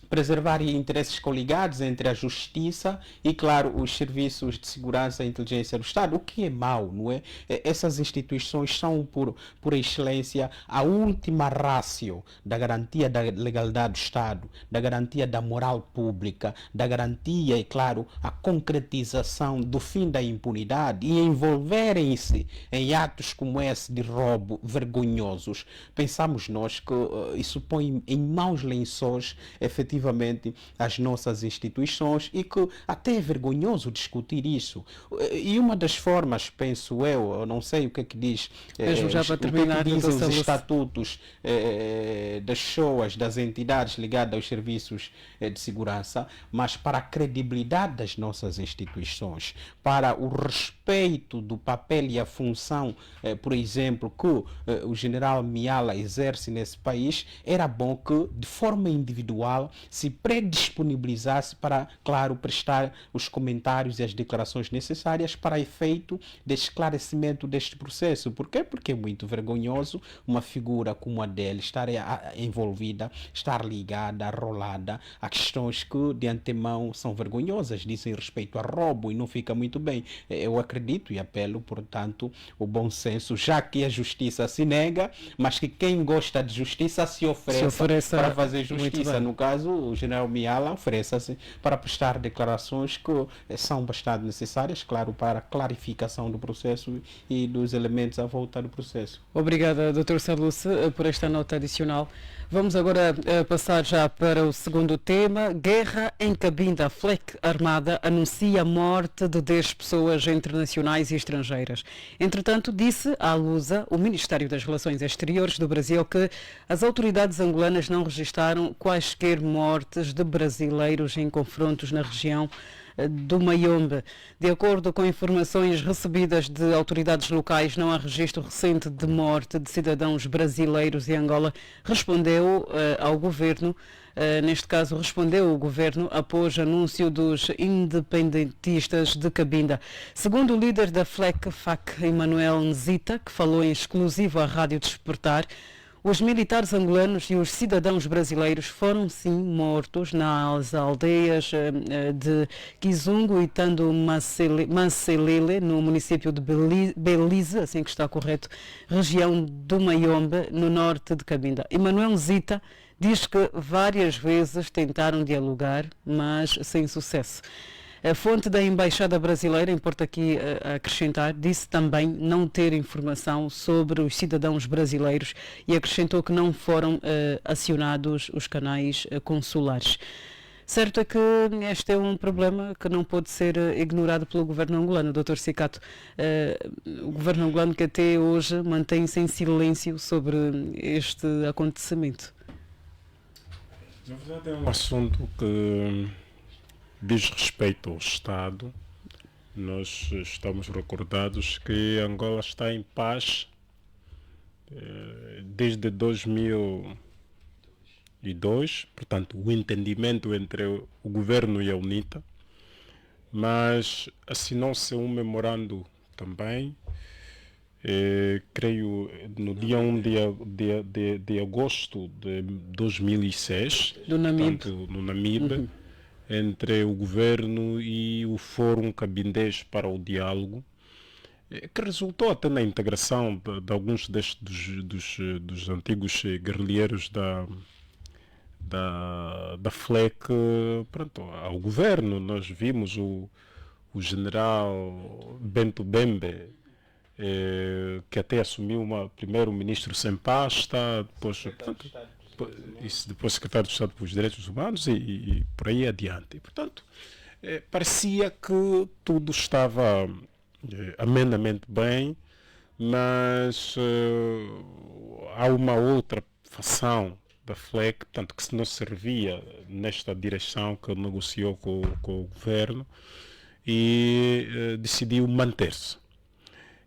E: preservar interesses coligados entre a justiça e, claro, os serviços de segurança e inteligência do Estado, o que é mau, não é? Essas instituições são, por excelência, a última ratio da garantia da legalidade do Estado, da garantia da moral pública, da garantia e, claro, a concretização do fim da impunidade e envolverem-se em atos como esse de roubo vergonhosos. Pensamos nós que isso põe em maus lençóis, efetivamente, as nossas instituições e que até é vergonhoso discutir isso. E uma das formas, penso eu não sei o que é que diz,
D: já para terminar,
E: o que é que dizem os estatutos das pessoas, das entidades ligadas aos serviços de segurança, mas para a credibilidade das nossas instituições, para o respeito do papel e a função, por exemplo, que o general Miala exerce nesse país, era bom que, de forma individual, se predisponibilizasse para, claro, prestar os comentários e as declarações necessárias para efeito de esclarecimento deste processo. Por quê? Porque é muito vergonhoso uma figura como a dele estar envolvida, estar ligada, arrolada a questões que de antemão são vergonhosas, dizem respeito a roubo e não fica muito bem. Eu acredito e apelo, portanto, o bom senso, já que a justiça se nega, mas que quem gosta de justiça se ofereça para fazer justiça. No caso, o general Miala ofereça-se para prestar declarações que são bastante necessárias, claro, para a clarificação do processo e dos elementos à volta do processo.
D: Obrigada, Dr. Saluce, por esta nota adicional. Vamos agora passar já para o segundo tema. Guerra em Cabinda. A FLEC Armada anuncia a morte de 10 pessoas entre nacionais e estrangeiras. Entretanto, disse à Lusa, o Ministério das Relações Exteriores do Brasil, que as autoridades angolanas não registaram quaisquer mortes de brasileiros em confrontos na região do Mayombe. De acordo com informações recebidas de autoridades locais, não há registro recente de morte de cidadãos brasileiros em Angola. Respondeu ao governo, neste caso respondeu o governo após anúncio dos independentistas de Cabinda. Segundo o líder da FLEC-FAC, Emanuel Nzita, que falou em exclusivo à Rádio Despertar, os militares angolanos e os cidadãos brasileiros foram sim mortos nas aldeias de Kizungo e Tando Macelele, no município de Belize, assim que está correto, região do Mayombe, no norte de Cabinda. Emanuel Zita diz que várias vezes tentaram dialogar, mas sem sucesso. A fonte da Embaixada Brasileira, importa aqui acrescentar, disse também não ter informação sobre os cidadãos brasileiros e acrescentou que não foram acionados os canais consulares. Certo é que este é um problema que não pode ser ignorado pelo governo angolano, Dr. Cicato. O governo angolano que até hoje mantém-se em silêncio sobre este acontecimento.
F: Na verdade é um assunto que diz respeito ao Estado. Nós estamos recordados que Angola está em paz desde 2002, portanto o entendimento entre o governo e a UNITA, mas assinou-se um memorando também, creio no dia 1 de agosto de 2006,
D: no Namibe.
F: Portanto, no Namibe, entre o governo e o Fórum Cabindês para o Diálogo, que resultou até na integração de alguns dos antigos guerrilheiros da FLEC, pronto, ao governo. Nós vimos o general Bento Bembe, que até assumiu primeiro ministro sem pasta, depois secretário de Estado para os Direitos Humanos e por aí adiante. E, portanto, parecia que tudo estava amenamente bem, mas há uma outra fação da FLEC, portanto, que se não servia nesta direção, que negociou com o governo e decidiu manter-se.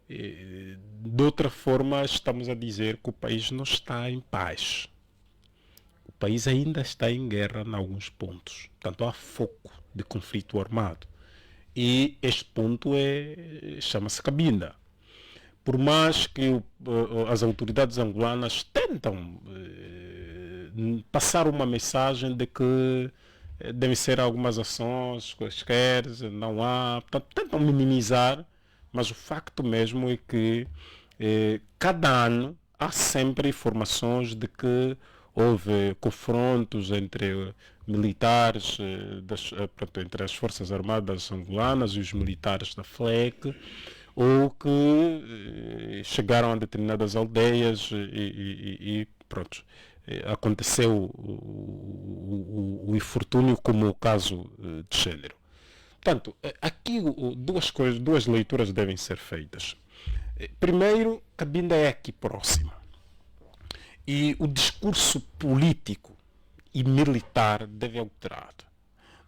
F: De outra forma, estamos a dizer que o país não está em paz. O país ainda está em guerra em alguns pontos. Portanto, há foco de conflito armado. E este ponto chama-se Cabinda. Por mais que as autoridades angolanas tentam passar uma mensagem de que devem ser algumas ações quaisquer, não há, portanto, tentam minimizar, mas o facto mesmo é que cada ano há sempre informações de que houve confrontos entre militares, entre as Forças Armadas angolanas e os militares da FLEC, ou que chegaram a determinadas aldeias e pronto, aconteceu o infortúnio, como o caso de Género. Portanto, aqui duas leituras devem ser feitas. Primeiro, Cabinda é aqui próxima. E o discurso político e militar deve alterar.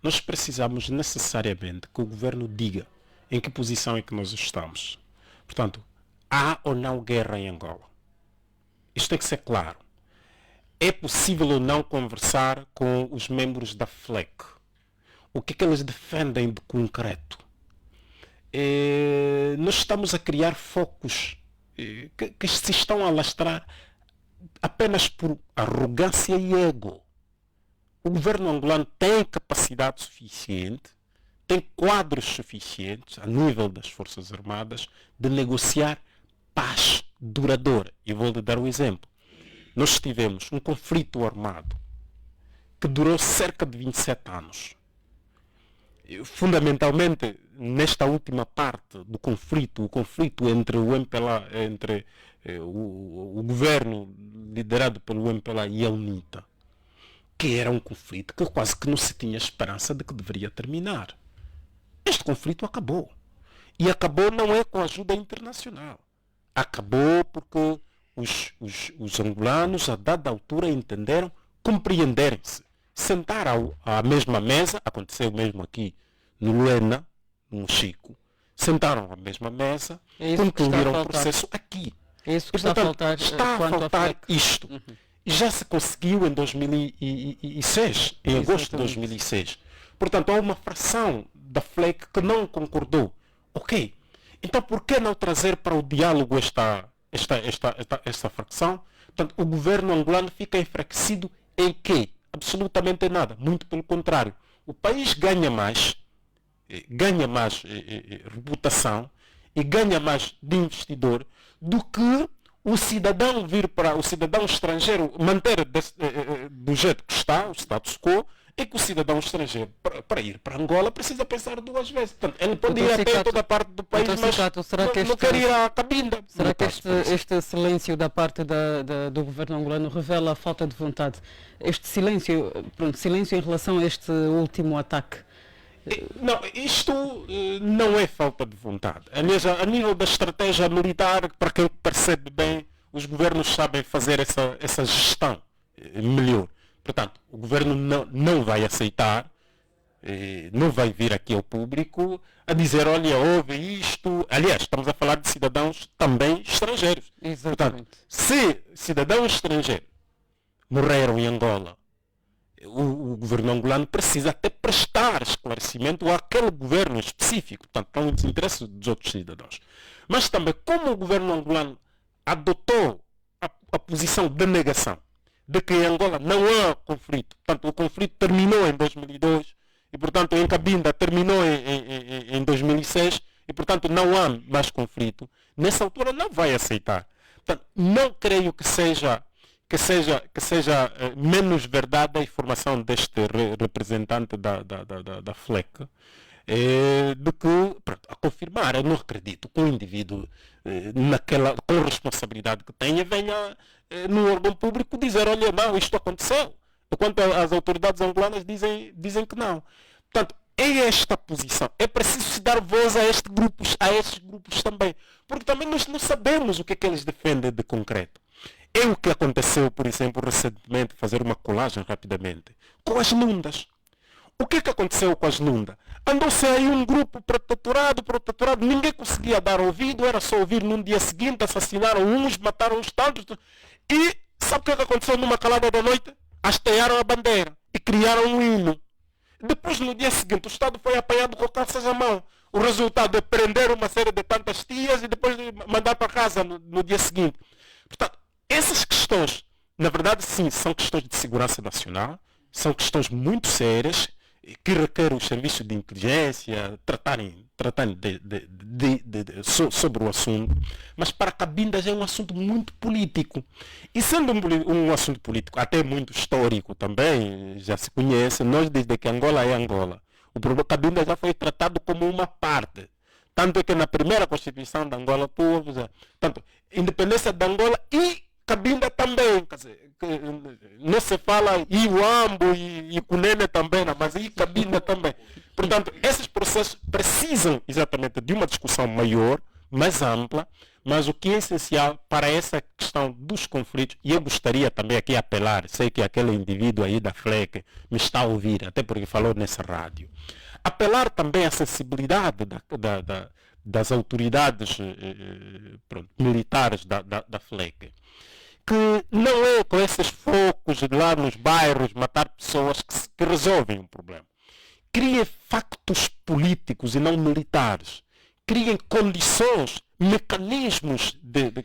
F: Nós precisamos necessariamente que o governo diga em que posição é que nós estamos. Portanto, há ou não guerra em Angola? Isto tem que ser claro. é possível ou não conversar com os membros da FLEC? O que é que eles defendem de concreto? Nós estamos a criar focos que se estão a alastrar apenas por arrogância e ego. O governo angolano tem capacidade suficiente, tem quadros suficientes a nível das Forças Armadas de negociar paz duradoura. E vou-lhe dar um exemplo. Nós tivemos um conflito armado que durou cerca de 27 anos. Fundamentalmente, nesta última parte do conflito, o conflito entre o MPLA, entre o governo liderado pelo MPLA e a UNITA, que era um conflito que quase que não se tinha esperança de que deveria terminar. Este conflito acabou. E acabou não é com ajuda internacional. Acabou porque os angolanos, a dada altura, entenderam, compreenderem-se, sentaram à mesma mesa, aconteceu mesmo aqui no Luena, no Chico, sentaram à mesma mesa, concluíram o processo aqui.
D: É isso que
F: E, portanto,
D: está a
F: faltar isto. E já se conseguiu em 2006, em agosto de 2006. Portanto, há uma fração da FLEC que não concordou. Ok, então por que não trazer para o diálogo esta fracção? Portanto, o governo angolano fica enfraquecido em quê? Absolutamente nada. Muito pelo contrário. O país ganha mais reputação e ganha mais de investidor do que o cidadão estrangeiro manter do jeito que está, o status quo, é que o cidadão estrangeiro, para ir para Angola, precisa pensar duas vezes. Portanto, ele pode ir até toda a parte do país, mas não quer ir à Cabinda.
D: Será que este silêncio da parte do governo angolano revela a falta de vontade? Este silêncio em relação a este último ataque?
F: Não, isto não é falta de vontade. Aliás, a nível da estratégia militar, para quem percebe bem, os governos sabem fazer essa gestão melhor. Portanto, o governo não vai aceitar, não vai vir aqui ao público a dizer, olha, houve isto. Aliás, estamos a falar de cidadãos também estrangeiros.
D: Exatamente.
F: Portanto, se cidadãos estrangeiros morreram em Angola, o governo angolano precisa até prestar esclarecimento àquele governo específico, portanto, para o desinteresse dos outros cidadãos. Mas também, como o governo angolano adotou a posição de negação, de que em Angola não há conflito, portanto, o conflito terminou em 2002 e, portanto, em Cabinda terminou em 2006 e, portanto, não há mais conflito, nessa altura não vai aceitar. Portanto, não creio que seja menos verdade a informação deste representante da FLEC do que a confirmar. Eu não acredito que um indivíduo com responsabilidade que tenha venha no órgão público dizer, olha, não, isto aconteceu, enquanto as autoridades angolanas dizem que não. Portanto, é esta posição. É preciso se dar voz a estes grupos também, porque também nós não sabemos o que é que eles defendem de concreto. É o que aconteceu, por exemplo, recentemente, fazer uma colagem rapidamente, com as Lundas. O que é que aconteceu com as Lundas? Andou-se aí um grupo protetorado, ninguém conseguia dar ouvido, era só ouvir num dia seguinte, assassinaram uns, mataram uns tantos. E sabe o que é que aconteceu numa calada da noite? Hastearam a bandeira e criaram um hino. Depois, no dia seguinte, o Estado foi apanhado com calças à mão. O resultado é prender uma série de tantas tias e depois mandar para casa no dia seguinte. Portanto, essas questões, na verdade, sim, são questões de segurança nacional, são questões muito sérias que requerem os serviços de inteligência tratarem sobre o assunto, mas para Cabinda já é um assunto muito político. E sendo um assunto político, até muito histórico também, já se conhece, nós desde que Angola é Angola, o problema Cabinda já foi tratado como uma parte. Tanto é que na primeira Constituição da Angola, tanto independência da Angola e Cabinda também, quer dizer, não se fala Iuambo e Cunene também, mas e Cabinda também. Portanto, esses processos precisam exatamente de uma discussão maior, mais ampla, mas o que é essencial para essa questão dos conflitos, e eu gostaria também aqui apelar, sei que aquele indivíduo aí da FLEC me está a ouvir, até porque falou nessa rádio, apelar também à sensibilidade das autoridades militares da FLEC, que não é com esses focos lá nos bairros matar pessoas que resolvem o problema. Criem factos políticos e não militares. Criem condições, mecanismos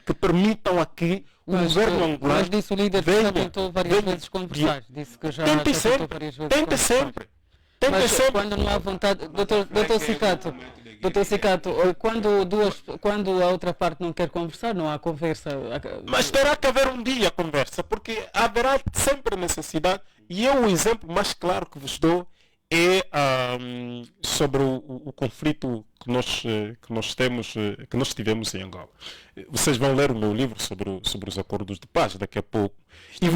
F: que permitam aqui o governo angolano.
D: Mas disse o líder que já tentou várias vezes conversar. Disse que já
F: Tente
D: tentou várias vezes
F: Tente
D: conversar.
F: sempre. Tente
D: Mas
F: sempre.
D: quando não há vontade, doutor Cicato, quando a outra parte não quer conversar, não há conversa.
F: Mas terá que haver um dia a conversa, porque haverá sempre necessidade. E o exemplo mais claro que vos dou é sobre o conflito que nós tivemos em Angola. Vocês vão ler o meu livro sobre os acordos de paz daqui a pouco e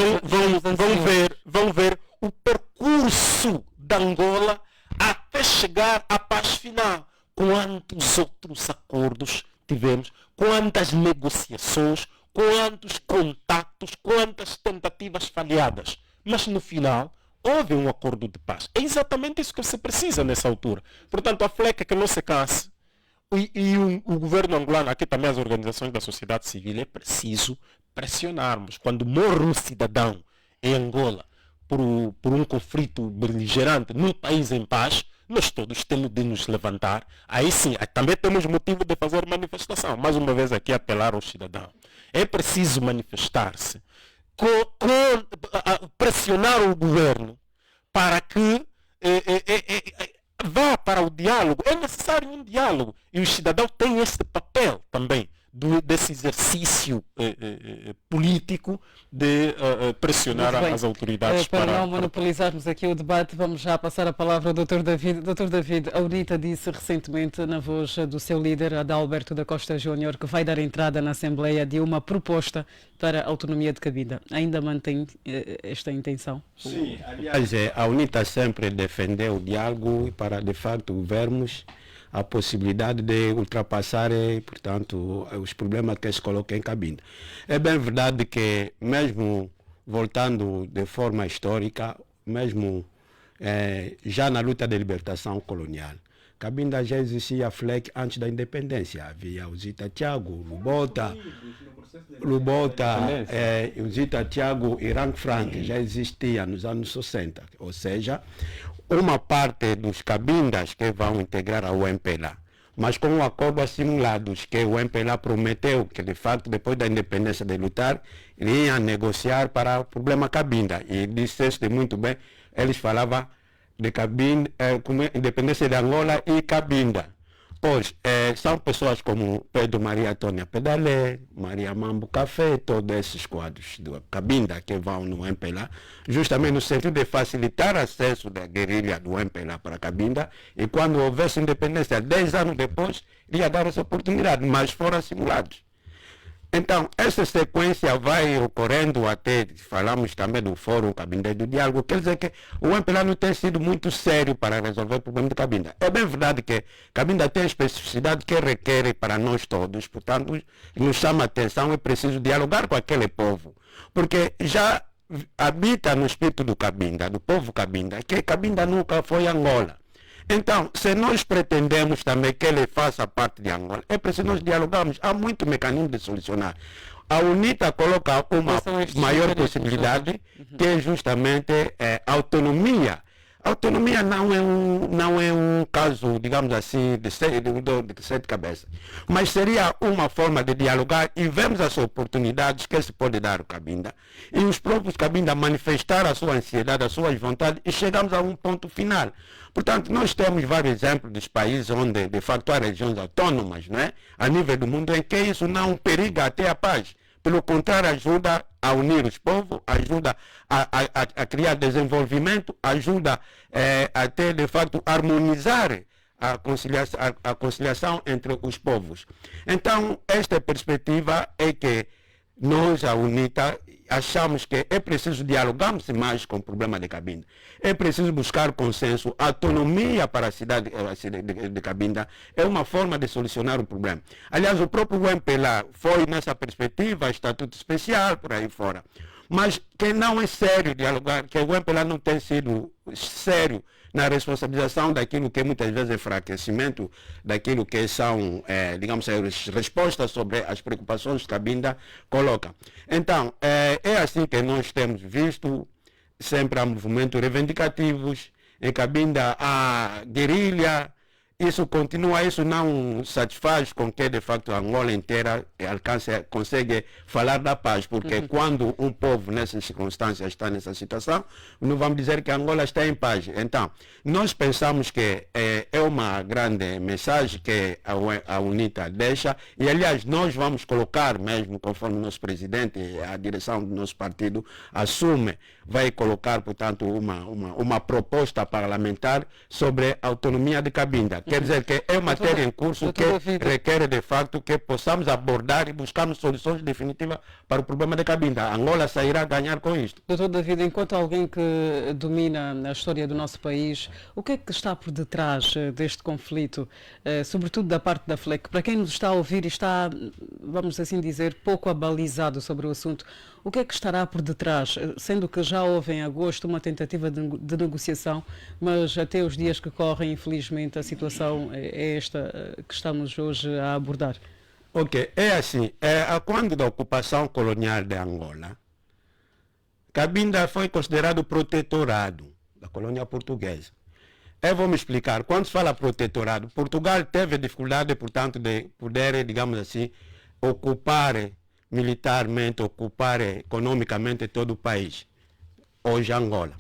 F: vão ver o percurso da Angola até chegar à paz final. Quantos outros acordos tivemos, quantas negociações, quantos contactos, quantas tentativas falhadas. Mas no final houve um acordo de paz. É exatamente isso que se precisa nessa altura. Portanto, a FLEC é que não se canse. E o governo angolano, aqui também as organizações da sociedade civil, é preciso pressionarmos. Quando morre um cidadão em Angola por um conflito beligerante num país em paz, nós todos temos de nos levantar. Aí sim, também temos motivo de fazer manifestação. Mais uma vez aqui apelar ao cidadão. É preciso manifestar-se, pressionar o governo para que vá para o diálogo. É necessário um diálogo. E o cidadão tem esse papel também, desse exercício político de pressionar as autoridades.
D: Para não monopolizarmos aqui o debate, vamos já passar a palavra ao Dr. David. Dr. David, a UNITA disse recentemente, na voz do seu líder, Adalberto da Costa Júnior, que vai dar entrada na Assembleia de uma proposta para a autonomia de Cabinda. Ainda mantém esta intenção?
G: Sim, aliás, a UNITA sempre defendeu o diálogo para, de facto, vermos a possibilidade de ultrapassar, portanto, os problemas que se colocam em Cabinda. É bem verdade que, mesmo voltando de forma histórica, mesmo já na luta de libertação colonial, Cabinda já existia a FLEC antes da independência. Havia o Zita Tiago, Lubota, o Zita Tiago e Rang Frank já existia nos anos 60. Ou seja, uma parte dos cabindas que vão integrar a UMPLA, mas com um acordo assimilados que o MPLA prometeu que, de fato, depois da independência de lutar, iam negociar para o problema Cabinda. E disseste muito bem, eles falavam de Cabinda, independência de Angola e Cabinda. Pois, são pessoas como Pedro Maria Tônia Pedalé, Maria Mambo Café, todos esses quadros do Cabinda que vão no MPLA, justamente no sentido de facilitar o acesso da guerrilha do MPLA para Cabinda, e quando houvesse independência, 10 anos depois, ia dar essa oportunidade, mas foram simulados. Então, essa sequência vai ocorrendo até, falamos também do Fórum Cabinda e do Diálogo, quer dizer que o MPLA não tem sido muito sério para resolver o problema de Cabinda. É bem verdade que Cabinda tem especificidade que requer para nós todos, portanto, nos chama a atenção, é preciso dialogar com aquele povo, porque já habita no espírito do Cabinda, do povo Cabinda, que Cabinda nunca foi Angola. Então, se nós pretendemos também que ele faça parte de Angola, é preciso nós dialogarmos. Há muito mecanismo de solucionar. A UNITA coloca uma maior possibilidade, que é justamente a autonomia. A autonomia não é um caso, digamos assim, de sete cabeças, mas seria uma forma de dialogar e vemos as oportunidades que se pode dar ao Cabinda, e os próprios Cabinda manifestar a sua ansiedade, a sua vontade, e chegamos a um ponto final. Portanto, nós temos vários exemplos dos países onde, de facto, há regiões autônomas, não é? A nível do mundo, em que isso não periga até a paz. Pelo contrário, ajuda a unir os povos, ajuda a criar desenvolvimento, ajuda a ter, de facto, harmonizar a conciliação entre os povos. Então, esta perspectiva é que nós, a UNITA, achamos que é preciso dialogarmos mais com o problema de Cabinda. É preciso buscar consenso, autonomia para a cidade de Cabinda é uma forma de solucionar o problema. Aliás, o próprio MPLA foi nessa perspectiva, estatuto especial, por aí fora. Mas que não é sério dialogar, que o MPLA não tem sido sério na responsabilização daquilo que muitas vezes é enfraquecimento, daquilo que são, digamos, as respostas sobre as preocupações que Cabinda coloca. Então, é assim que nós temos visto, sempre há movimentos reivindicativos, em Cabinda há guerrilha, isso continua, isso não satisfaz com que de facto a Angola inteira consegue falar da paz, porque quando um povo nessas circunstâncias está nessa situação, não vamos dizer que a Angola está em paz. Então, nós pensamos que é uma grande mensagem que a UNITA deixa, e aliás nós vamos colocar mesmo, conforme o nosso presidente, a direção do nosso partido assume, vai colocar, portanto, uma proposta parlamentar sobre a autonomia de Cabinda. Quer dizer que é matéria em curso que requer, de facto, que possamos abordar e buscarmos soluções definitivas para o problema de Cabinda. A Angola sairá a ganhar com isto.
D: Doutor David, enquanto alguém que domina a história do nosso país, o que é que está por detrás deste conflito, sobretudo da parte da FLEC? Para quem nos está a ouvir e está, vamos assim dizer, pouco abalizado sobre o assunto, o que é que estará por detrás, sendo que já houve em agosto uma tentativa de negociação, mas até os dias que correm, infelizmente, a situação é esta que estamos hoje a abordar?
G: Ok, é assim, quando da ocupação colonial de Angola, Cabinda foi considerado protetorado da colônia portuguesa. Eu vou me explicar, quando se fala protetorado, Portugal teve dificuldade, portanto, de poder, digamos assim, ocupar militarmente, ocupar economicamente todo o país, hoje Angola.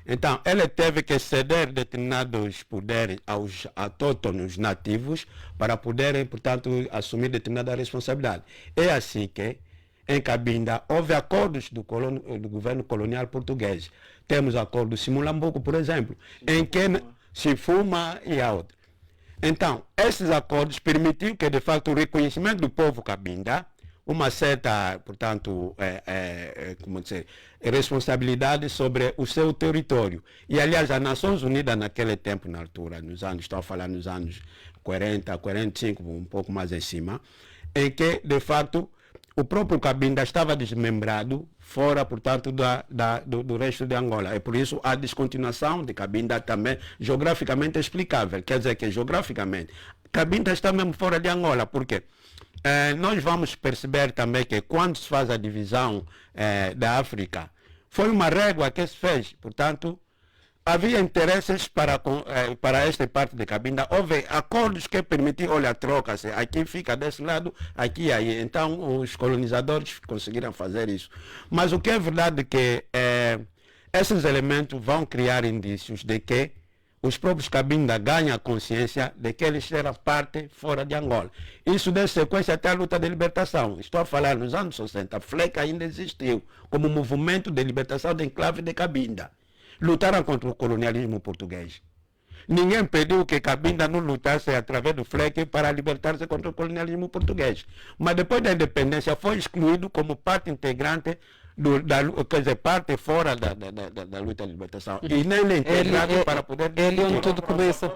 G: Então, ele teve que ceder determinados poderes aos autóctonos nativos para poderem, portanto, assumir determinada responsabilidade. É assim que, em Cabinda, houve acordos do governo colonial português. Temos acordo do Simulambuco, por exemplo, em que se fuma e a outra. Então, esses acordos permitiram que, de facto, o reconhecimento do povo Cabinda, uma certa, portanto, como dizer, responsabilidade sobre o seu território. E, aliás, as Nações Unidas naquele tempo, na altura, estou a falar nos anos 40, 45, um pouco mais em cima, em que, de facto, o próprio Cabinda estava desmembrado fora, portanto, do resto de Angola. E por isso a descontinuação de Cabinda também geograficamente explicável. Quer dizer que geograficamente Cabinda está mesmo fora de Angola. Por quê? Nós vamos perceber também que quando se faz a divisão da África, foi uma régua que se fez. Portanto, havia interesses para esta parte de Cabinda. Houve acordos que permitiam, olha, troca-se, aqui fica desse lado, aqui e aí. Então, os colonizadores conseguiram fazer isso. Mas o que é verdade é que esses elementos vão criar indícios de que os próprios Cabinda ganham a consciência de que eles eram parte fora de Angola. Isso deu sequência até a luta de libertação. Estou a falar nos anos 60. A FLEC ainda existiu como movimento de libertação do enclave de Cabinda. Lutaram contra o colonialismo português. Ninguém pediu que Cabinda não lutasse através do FLEC para libertar-se contra o colonialismo português. Mas depois da independência foi excluído como parte integrante quer dizer, parte fora da luta de libertação. E nem integrado para poder...
D: É ali onde tudo começa.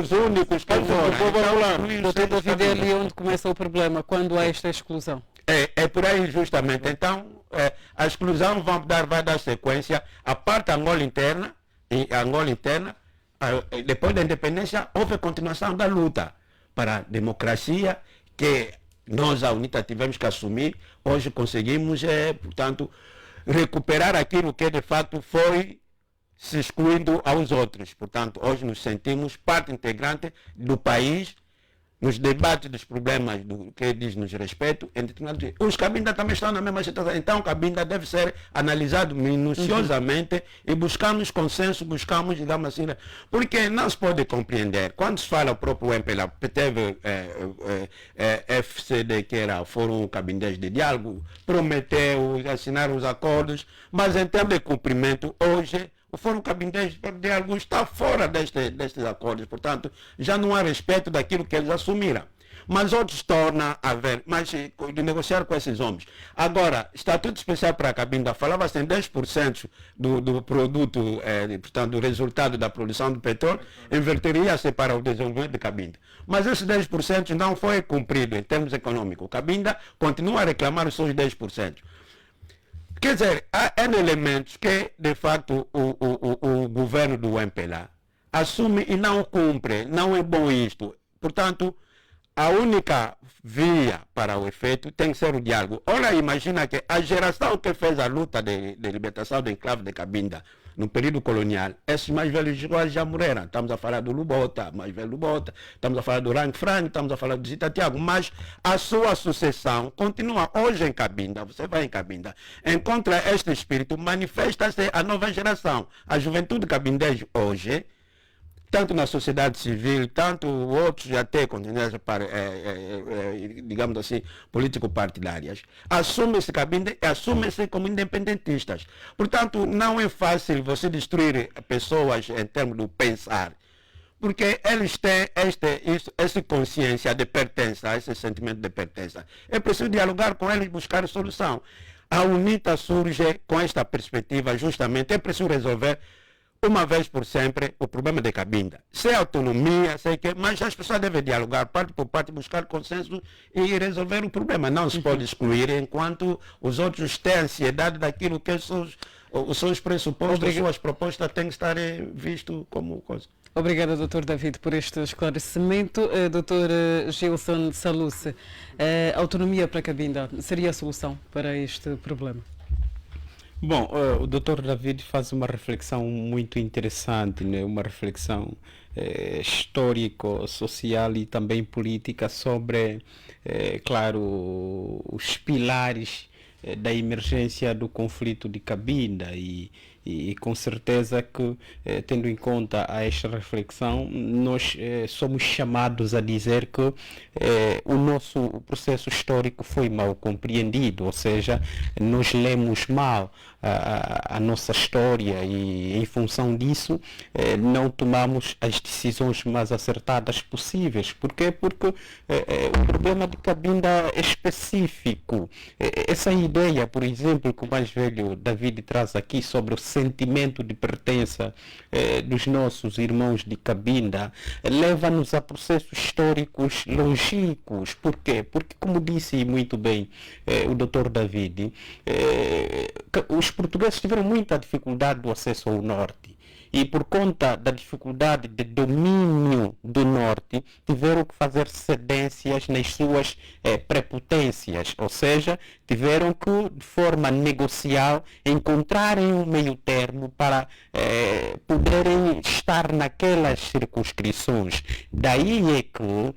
G: Os únicos que foram.
D: Doutor David, é ali onde começa o problema, quando há esta exclusão.
G: É por aí justamente. Então, a exclusão vai dar sequência à parte Angola interna, depois da independência, houve continuação da luta para a democracia, que nós, a UNITA, tivemos que assumir. Hoje conseguimos, portanto, recuperar aquilo que de fato foi se excluindo aos outros. Portanto, hoje nos sentimos parte integrante do país, nos debates dos problemas que diz nos respeito. Os Cabinda também estão na mesma situação. Então, o Cabinda deve ser analisado minuciosamente e buscamos consenso, digamos assim, porque não se pode compreender. Quando se fala o próprio MPLA, teve FCD, que era o Fórum Cabindês de Diálogo, prometeu assinar os acordos, mas em termos de cumprimento, hoje, o Fórum Cabindês de Diálogo está fora destes acordos, portanto, já não há respeito daquilo que eles assumiram. Mas outros tornam a ver, mas de negociar com esses homens. Agora, Estatuto Especial para a Cabinda, falava-se em 10% do produto, portanto, do resultado da produção do petróleo, inverteria-se para o desenvolvimento de Cabinda. Mas esses 10% não foi cumprido em termos econômicos. Cabinda continua a reclamar os seus 10%. Quer dizer, há elementos que, de facto, o governo do MPLA
H: assume e não cumpre, não é bom isto. Portanto, a única via para o efeito tem que ser o diálogo. Olha, imagina que a geração que fez a luta de libertação do enclave de Cabinda no período colonial, esses mais velhos já morreram. Estamos a falar do Lubota, mais velho Lubota, estamos a falar do Rang Frank, estamos a falar do Zita Tiago, mas a sua sucessão continua hoje em Cabinda. Você vai em Cabinda, encontra este espírito, manifesta-se a nova geração. A juventude cabindense hoje, tanto na sociedade civil, tanto outros até continências, digamos assim, político-partidárias, assumem-se Cabinda e assumem-se como independentistas. Portanto, não é fácil você destruir pessoas em termos do pensar, porque eles têm essa consciência de pertença, esse sentimento de pertença. É preciso dialogar com eles e buscar solução. A UNITA surge com esta perspectiva, justamente, é preciso resolver uma vez por sempre o problema de Cabinda. Sem autonomia, sei que, mas as pessoas devem dialogar parte por parte, buscar consenso e resolver o problema. Não se pode excluir enquanto os outros têm ansiedade daquilo que os seus pressupostos, as suas propostas têm que estar visto como coisa.
D: Obrigada, Dr. David, por este esclarecimento. Dr. Gilson Saluce, autonomia para Cabinda seria a solução para este problema?
E: Bom, o Dr. David faz uma reflexão muito interessante, né? Uma reflexão histórico, social e também política sobre, claro, os pilares da emergência do conflito de Cabinda e com certeza que, tendo em conta esta reflexão, nós somos chamados a dizer que o nosso processo histórico foi mal compreendido, ou seja, nós lemos mal a nossa história e, em função disso, não tomamos as decisões mais acertadas possíveis. Por quê? Porque o problema de Cabinda é específico. Essa ideia, por exemplo, que o mais velho David traz aqui sobre o sentimento de pertença dos nossos irmãos de Cabinda, leva-nos a processos históricos longínquos. Por quê? Porque, como disse muito bem o Dr. David, os portugueses tiveram muita dificuldade do acesso ao norte. E por conta da dificuldade de domínio do norte, tiveram que fazer cedências nas suas prepotências, ou seja, tiveram que, de forma negocial, encontrarem um meio termo para poderem estar naquelas circunscrições. Daí é que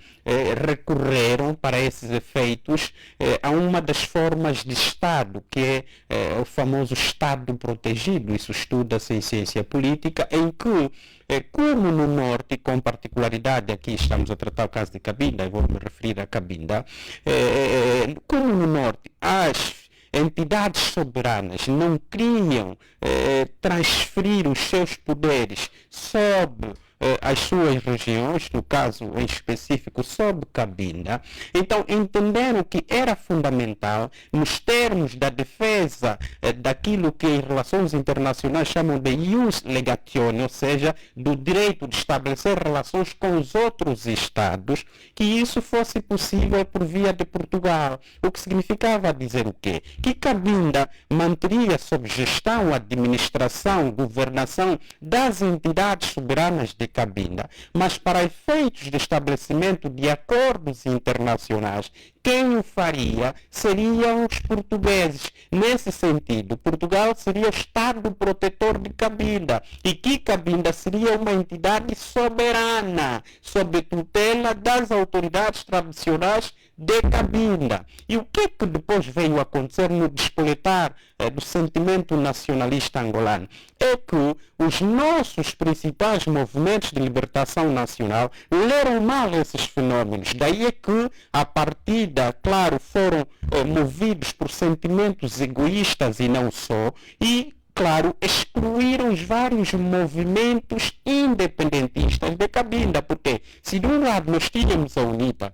E: recorreram para esses efeitos a uma das formas de Estado, que é o famoso Estado protegido. Isso estuda-se em ciência política, em que, como no norte, com particularidade, aqui estamos a tratar o caso de Cabinda, eu vou me referir a Cabinda, como no norte as entidades soberanas não queriam transferir os seus poderes sobre as suas regiões, no caso em específico sobre Cabinda, então entenderam que era fundamental, nos termos da defesa daquilo que em relações internacionais chamam de ius legatione, ou seja, do direito de estabelecer relações com os outros Estados, que isso fosse possível por via de Portugal. O que significava dizer o quê? Que Cabinda manteria sob gestão, administração, governação das entidades soberanas de Cabinda, mas para efeitos de estabelecimento de acordos internacionais, quem o faria seriam os portugueses. Nesse sentido, Portugal seria o Estado protetor de Cabinda e que Cabinda seria uma entidade soberana, sob tutela das autoridades tradicionais de Cabinda. E o que depois veio acontecer no despoletar do sentimento nacionalista angolano? É que os nossos principais movimentos de libertação nacional leram mal esses fenômenos. Daí é que, a partida, claro, foram movidos por sentimentos egoístas e não só, e claro, excluíram os vários movimentos independentistas de Cabinda, porque se de um lado nós tínhamos a UNITA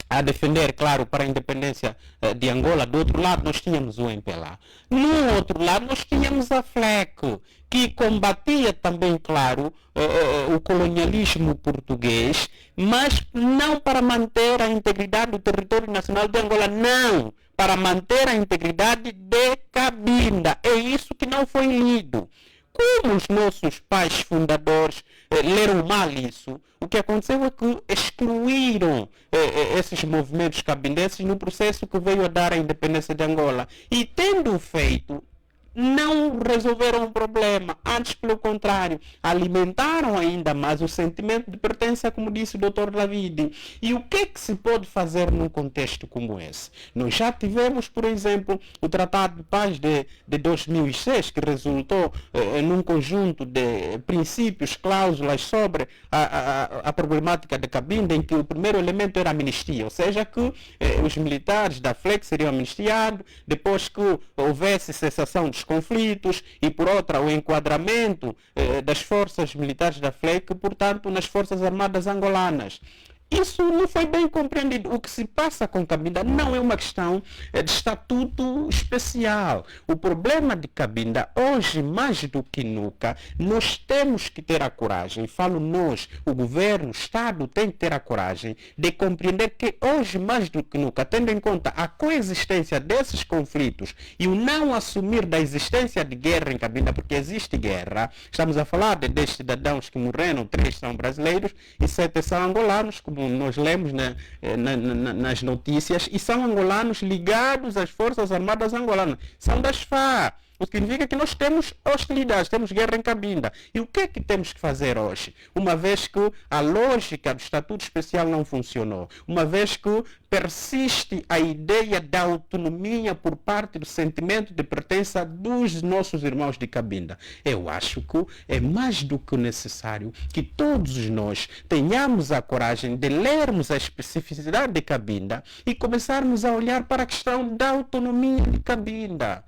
E: a defender, claro, para a independência de Angola, do outro lado nós tínhamos o MPLA. No outro lado nós tínhamos a FLEC, que combatia também, claro, o colonialismo português, mas não para manter a integridade do território nacional de Angola, não, para manter a integridade de Cabinda. É isso que não foi lido.
H: como os nossos pais fundadores leram mal isso, o que aconteceu é que excluíram esses movimentos cabindenses no processo que veio a dar a independência de Angola. E tendo feito, não resolveram o problema, antes pelo contrário, alimentaram ainda mais o sentimento de pertença, como disse o Dr. David. E o que é que se pode fazer num contexto como esse? Nós já tivemos, por exemplo, o Tratado de Paz de 2006, que resultou num conjunto de princípios, cláusulas sobre a problemática de Cabinda, em que o primeiro elemento era a amnistia, ou seja, que os militares da FLEC seriam amnistiados, depois que houvesse cessação dos conflitos, e por outra o enquadramento das forças militares da FLEC, portanto, nas Forças Armadas Angolanas. Isso não foi bem compreendido. O que se passa com Cabinda não é uma questão de estatuto especial. O problema de Cabinda, hoje mais do que nunca, nós temos que ter a coragem, falo nós, o governo, o Estado tem que ter a coragem de compreender que hoje mais do que nunca, tendo em conta a coexistência desses conflitos e o não assumir da existência de guerra em Cabinda, porque existe guerra, estamos a falar de 10 cidadãos que morreram, 3 são brasileiros e 7 são angolanos, como nós lemos nas notícias, e são angolanos ligados às Forças Armadas Angolanas, são das FARC. O que significa que nós temos hostilidades, temos guerra em Cabinda. E o que é que temos que fazer hoje? Uma vez que a lógica do Estatuto Especial não funcionou, uma vez que persiste a ideia da autonomia por parte do sentimento de pertença dos nossos irmãos de Cabinda, eu acho que é mais do que necessário que todos nós tenhamos a coragem de lermos a especificidade de Cabinda e começarmos a olhar para a questão da autonomia de Cabinda.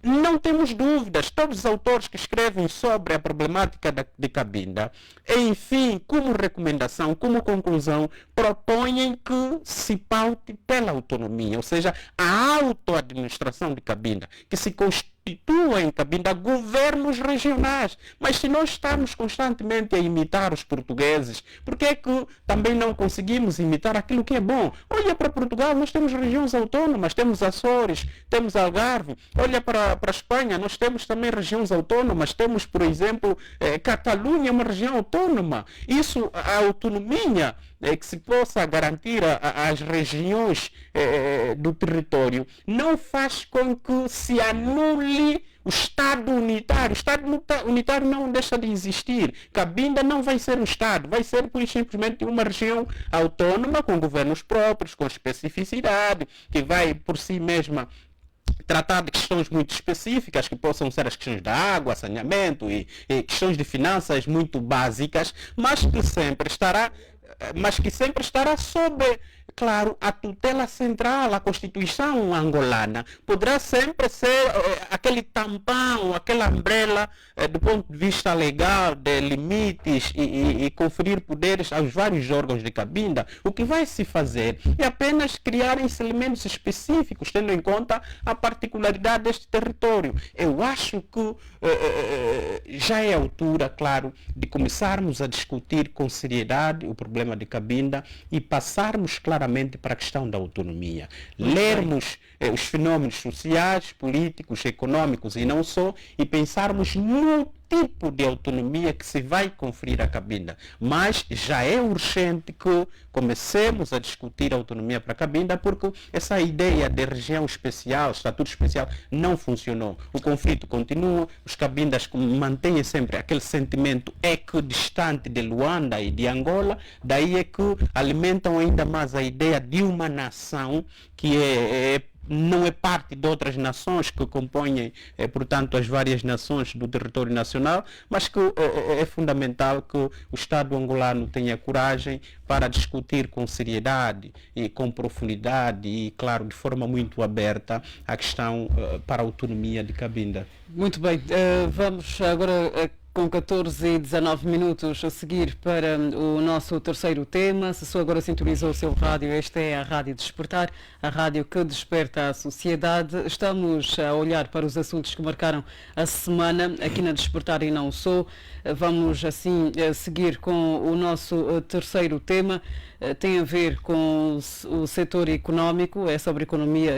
H: Não temos dúvidas, todos os autores que escrevem sobre a problemática de Cabinda, enfim, como recomendação, como conclusão, propõem que se paute pela autonomia, ou seja, a autoadministração de Cabinda, que se constitua em Cabinda governos regionais. Mas se nós estamos constantemente a imitar os portugueses, por que é que também não conseguimos imitar aquilo que é bom? Olha para Portugal, nós temos regiões autônomas, temos Açores, temos Algarve. Olha para a Espanha, nós temos também regiões autônomas, temos, por exemplo, Catalunha, uma região autônoma. Isso, a autonomia que se possa garantir às regiões do território, não faz com que se anule o Estado unitário. O Estado unitário não deixa de existir. Cabinda não vai ser um Estado, vai ser simplesmente uma região autônoma, com governos próprios, com especificidade, que vai por si mesma tratar de questões muito específicas, que possam ser as questões da água, saneamento e questões de finanças muito básicas, mas que sempre estará sob, claro, a tutela central, a Constituição angolana. Poderá sempre ser aquele tampão, aquela umbrella do ponto de vista legal, de limites e conferir poderes aos vários órgãos de Cabinda. O que vai se fazer é apenas criar esses elementos específicos, tendo em conta a particularidade deste território. Eu acho que já é a altura, claro, de começarmos a discutir com seriedade o problema de Cabinda e passarmos claramente para a questão da autonomia. Lermos os fenômenos sociais, políticos, econômicos e não só, e pensarmos no tipo de autonomia que se vai conferir a Cabinda. Mas já é urgente que comecemos a discutir a autonomia para Cabinda, porque essa ideia de região especial, estatuto especial, não funcionou. O conflito continua, os cabindas mantêm sempre aquele sentimento equidistante de Luanda e de Angola, daí é que alimentam ainda mais a ideia de uma nação que não é parte de outras nações que compõem, portanto, as várias nações do território nacional, mas que é fundamental que o Estado angolano tenha coragem para discutir com seriedade e com profundidade e, claro, de forma muito aberta a questão para a autonomia de Cabinda.
D: Muito bem, vamos agora com 14 e 19 minutos a seguir para o nosso terceiro tema. Se só agora sintonizou o seu rádio, esta é a Rádio Despertar, a rádio que desperta a sociedade. Estamos a olhar para os assuntos que marcaram a semana aqui na Despertar e não só. Vamos assim seguir com o nosso terceiro tema. Tem a ver com o setor económico, é sobre economia,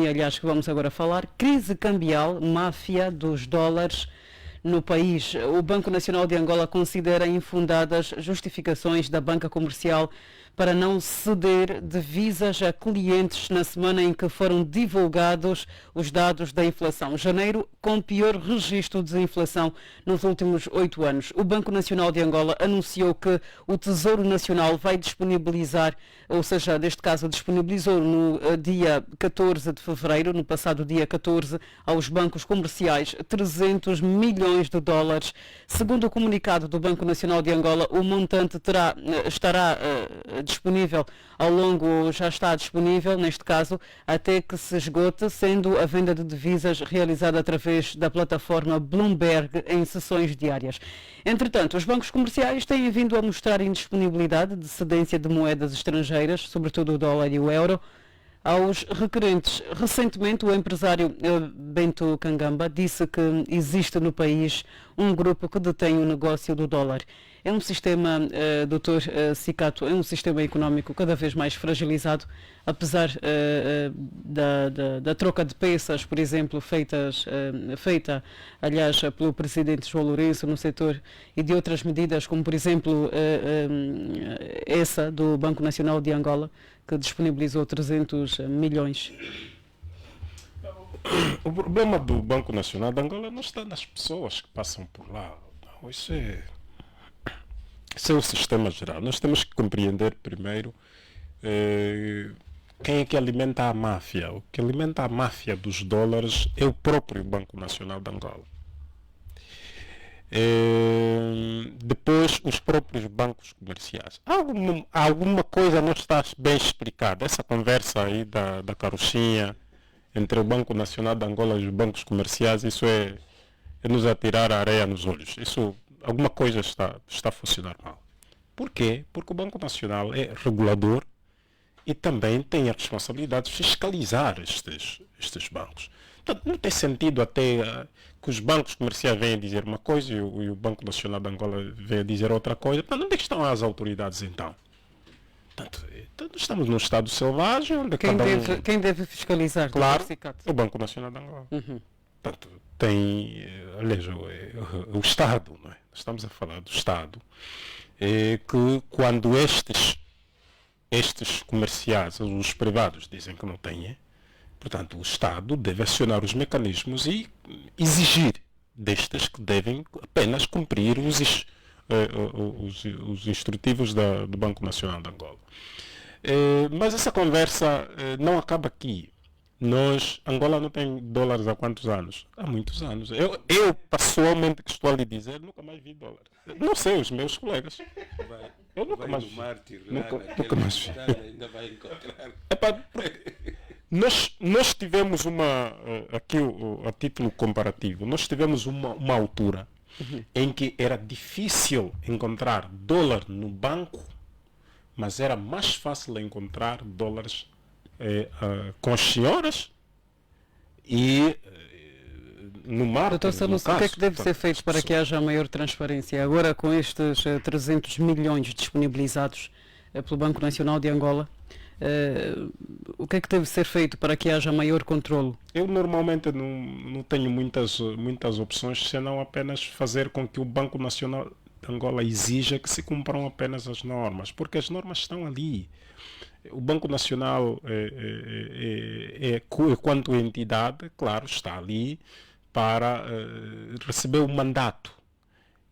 D: aliás, que vamos agora falar. Crise cambial, máfia dos dólares no país. O Banco Nacional de Angola considera infundadas justificações da banca comercial para não ceder divisas a clientes na semana em que foram divulgados os dados da inflação. Janeiro, com pior registro de inflação nos últimos 8 anos. O Banco Nacional de Angola anunciou que o Tesouro Nacional vai disponibilizar, ou seja, neste caso disponibilizou no dia 14 de fevereiro, no passado dia 14, aos bancos comerciais 300 milhões de dólares. Segundo o comunicado do Banco Nacional de Angola, o montante estará disponível já está disponível, neste caso, até que se esgote, sendo a venda de divisas realizada através da plataforma Bloomberg em sessões diárias. Entretanto, os bancos comerciais têm vindo a mostrar indisponibilidade de cedência de moedas estrangeiras, sobretudo o dólar e o euro, aos requerentes. Recentemente, o empresário Bento Kangamba disse que existe no país um grupo que detém o negócio do dólar. É um sistema, Dr. Cicato, é um sistema económico cada vez mais fragilizado, apesar da troca de peças, por exemplo, feita, aliás, pelo presidente João Lourenço no setor, e de outras medidas, como por exemplo essa do Banco Nacional de Angola, que disponibilizou 300 milhões.
F: O problema do Banco Nacional de Angola não está nas pessoas que passam por lá. Não, isso é o sistema geral. Nós temos que compreender primeiro quem é que alimenta a máfia. O que alimenta a máfia dos dólares é o próprio Banco Nacional de Angola. Depois, os próprios bancos comerciais. Alguma coisa não está bem explicada. Essa conversa aí da carochinha entre o Banco Nacional de Angola e os bancos comerciais, isso é nos atirar a areia nos olhos. Alguma coisa está a funcionar mal. Por quê? Porque o Banco Nacional é regulador e também tem a responsabilidade de fiscalizar estes bancos. Portanto, não tem sentido até que os bancos comerciais venham dizer uma coisa e o Banco Nacional de Angola venha dizer outra coisa. Portanto, onde é que estão as autoridades então? Portanto, estamos num estado selvagem onde
D: quem deve fiscalizar?
F: Claro, o Banco Nacional de Angola. Portanto, tem, aliás, o Estado, não é? Estamos a falar do Estado, que quando estes comerciais, os privados, dizem que não têm, portanto, o Estado deve acionar os mecanismos e exigir destes que devem apenas cumprir os instrutivos do Banco Nacional de Angola. Mas essa conversa não acaba aqui. Angola não tem dólares há quantos anos? Há muitos anos. Eu pessoalmente, que estou a lhe dizer, nunca mais vi dólares. Não sei, os meus colegas. Eu nunca mais vi. Nunca mais vi.
G: Ainda vai encontrar.
F: Nós tivemos aqui a título comparativo, nós tivemos uma altura em que era difícil encontrar dólar no banco, mas era mais fácil encontrar dólares com as senhoras e no mar.
D: Doutor Saluso, o que é que deve ser feito para que haja maior transparência? Agora, com estes 300 milhões disponibilizados pelo Banco Nacional de Angola, o que é que deve ser feito para que haja maior controlo?
F: Eu normalmente não tenho muitas opções, senão apenas fazer com que o Banco Nacional de Angola exija que se cumpram apenas as normas, porque as normas estão ali. O Banco Nacional, quanto entidade, claro, está ali para receber o mandato.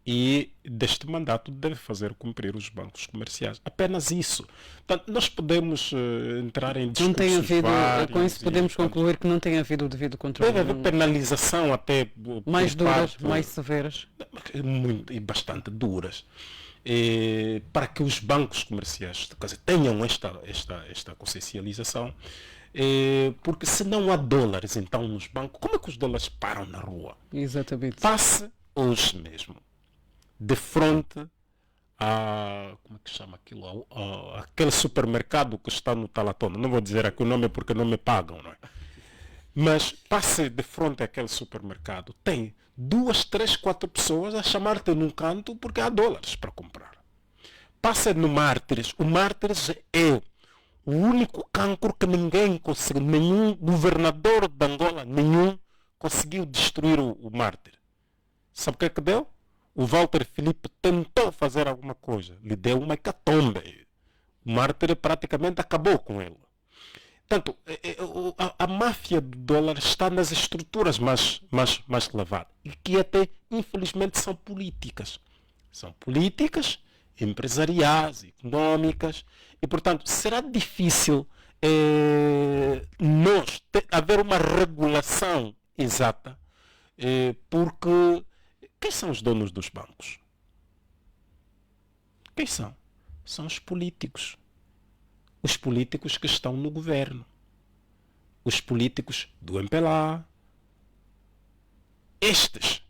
F: E deste mandato deve fazer cumprir os bancos comerciais. Apenas isso. Portanto, nós podemos entrar em discursos.
D: Não tem havido, com isso podemos concluir que não tem havido o devido controle.
F: Deve haver penalização até
D: mais duras, mais severas.
F: E bastante duras. Para que os bancos comerciais, quer dizer, tenham esta consciencialização. Porque se não há dólares então nos bancos, como é que os dólares param na rua?
D: Exatamente.
F: Passe hoje mesmo de frente como é que chama aquilo? Aquele supermercado que está no Talatona. Não vou dizer aqui o nome porque não me pagam, não é? Mas passe de frente àquele supermercado. Tem 2, 3, 4 pessoas a chamar-te num canto porque há dólares para comprar. Passe no Mártires. O Mártires é o único cancro que ninguém conseguiu, nenhum governador de Angola, nenhum conseguiu destruir o Mártir. Sabe o que é que deu? O Walter Filipe tentou fazer alguma coisa, lhe deu uma hecatombe. O mártir praticamente acabou com ele. Portanto, a máfia do dólar está nas estruturas mais lavadas, e que até, infelizmente, são políticas. São políticas, empresariais, económicas, e, portanto, será difícil haver uma regulação exata, porque quem são os donos dos bancos? Quem são? São os políticos. Os políticos que estão no governo. Os políticos do MPLA. Estes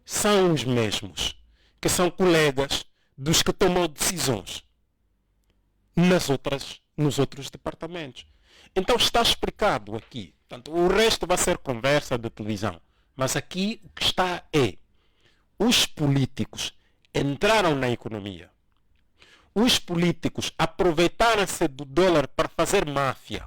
F: são os mesmos que são colegas dos que tomam decisões nos outros departamentos. Então está explicado aqui. Portanto, o resto vai ser conversa de televisão. Mas aqui o que está é: os políticos entraram na economia. Os políticos aproveitaram-se do dólar para fazer máfia.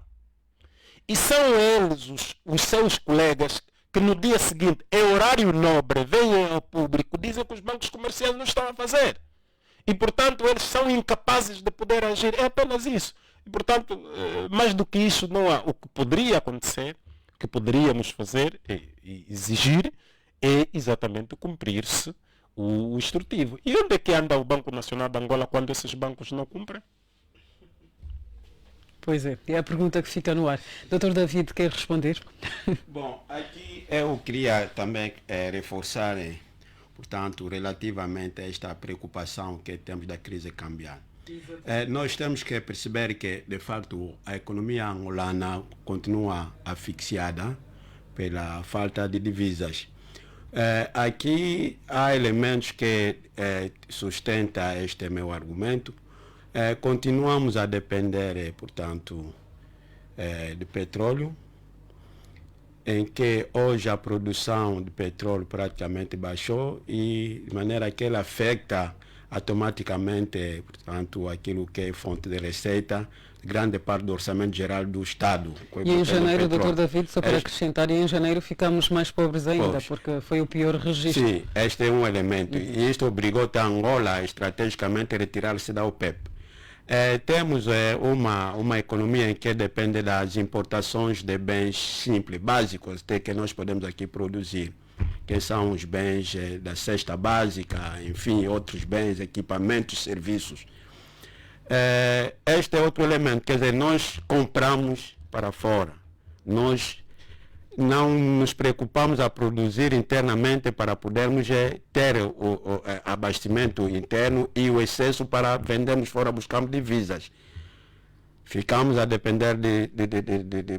F: E são eles, os seus colegas, que no dia seguinte, é horário nobre, vêm ao público, dizem que os bancos comerciais não estão a fazer. E, portanto, eles são incapazes de poder agir. É apenas isso. E, portanto, mais do que isso, não há. O que poderia acontecer, o que poderíamos fazer e exigir, é exatamente cumprir-se o instrutivo. E onde é que anda o Banco Nacional de Angola quando esses bancos não cumprem?
D: Pois é a pergunta que fica no ar. Dr. David, quer responder?
G: Bom, aqui eu queria também reforçar, portanto, relativamente a esta preocupação que temos da crise cambial. Nós temos que perceber que, de facto, a economia angolana continua asfixiada pela falta de divisas. Aqui há elementos que sustentam este meu argumento. Continuamos a depender, portanto, de petróleo, em que hoje a produção de petróleo praticamente baixou, e de maneira que ela afeta automaticamente, portanto, aquilo que é fonte de receita, grande parte do orçamento geral do Estado.
D: E em janeiro, Dr. David, só para acrescentar, e em janeiro ficamos mais pobres ainda, porque foi o pior registro.
G: Sim, este é um elemento, e isto obrigou a Angola a estrategicamente retirar-se da OPEP. Temos uma economia em que depende das importações de bens simples, básicos, até que nós podemos aqui produzir, que são os bens da cesta básica, enfim, outros bens, equipamentos, serviços. Este é outro elemento, quer dizer, nós compramos para fora, nós não nos preocupamos a produzir internamente para podermos ter o abastecimento interno, e o excesso para vendermos fora, buscarmos divisas. Ficamos a depender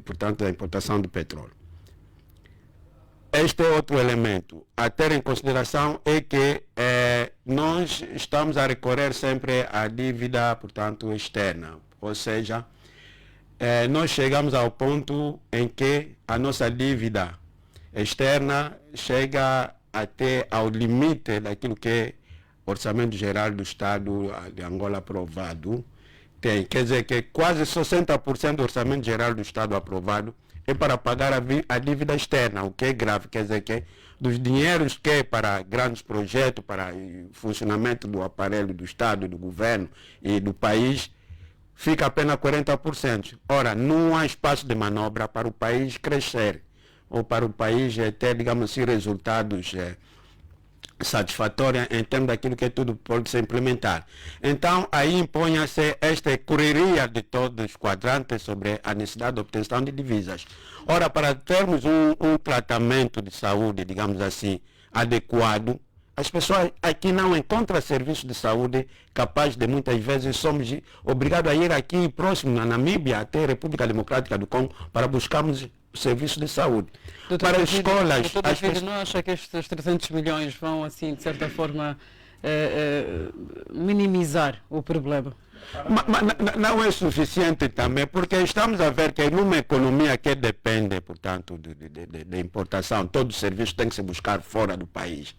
G: portanto, da importação de petróleo. Este é outro elemento a ter em consideração, é que nós estamos a recorrer sempre à dívida, portanto, externa, ou seja, nós chegamos ao ponto em que a nossa dívida externa chega até ao limite daquilo que é o Orçamento Geral do Estado de Angola aprovado tem. Quer dizer que quase 60% do Orçamento Geral do Estado aprovado é para pagar a dívida externa, o que é grave. Quer dizer que dos dinheiros que é para grandes projetos, para o funcionamento do aparelho do Estado, do governo e do país, fica apenas 40%. Ora, não há espaço de manobra para o país crescer, ou para o país ter, digamos assim, resultados satisfatórios em termos daquilo que tudo pode se implementar. Então, aí impõe-se esta correria de todos os quadrantes sobre a necessidade de obtenção de divisas. Ora, para termos um tratamento de saúde, digamos assim, adequado, as pessoas aqui não encontram serviço de saúde capaz de, muitas vezes, somos obrigados a ir aqui próximo, na Namíbia, até a República Democrática do Congo, para buscarmos serviço de saúde.
D: Doutor
G: para
D: David,
G: escolas...
D: Doutor David, não acha que estes 300 milhões vão, assim, de certa forma, minimizar o problema?
G: Não é suficiente também, porque estamos a ver que numa economia que depende, portanto, de importação, todo o serviço tem que se buscar fora do país.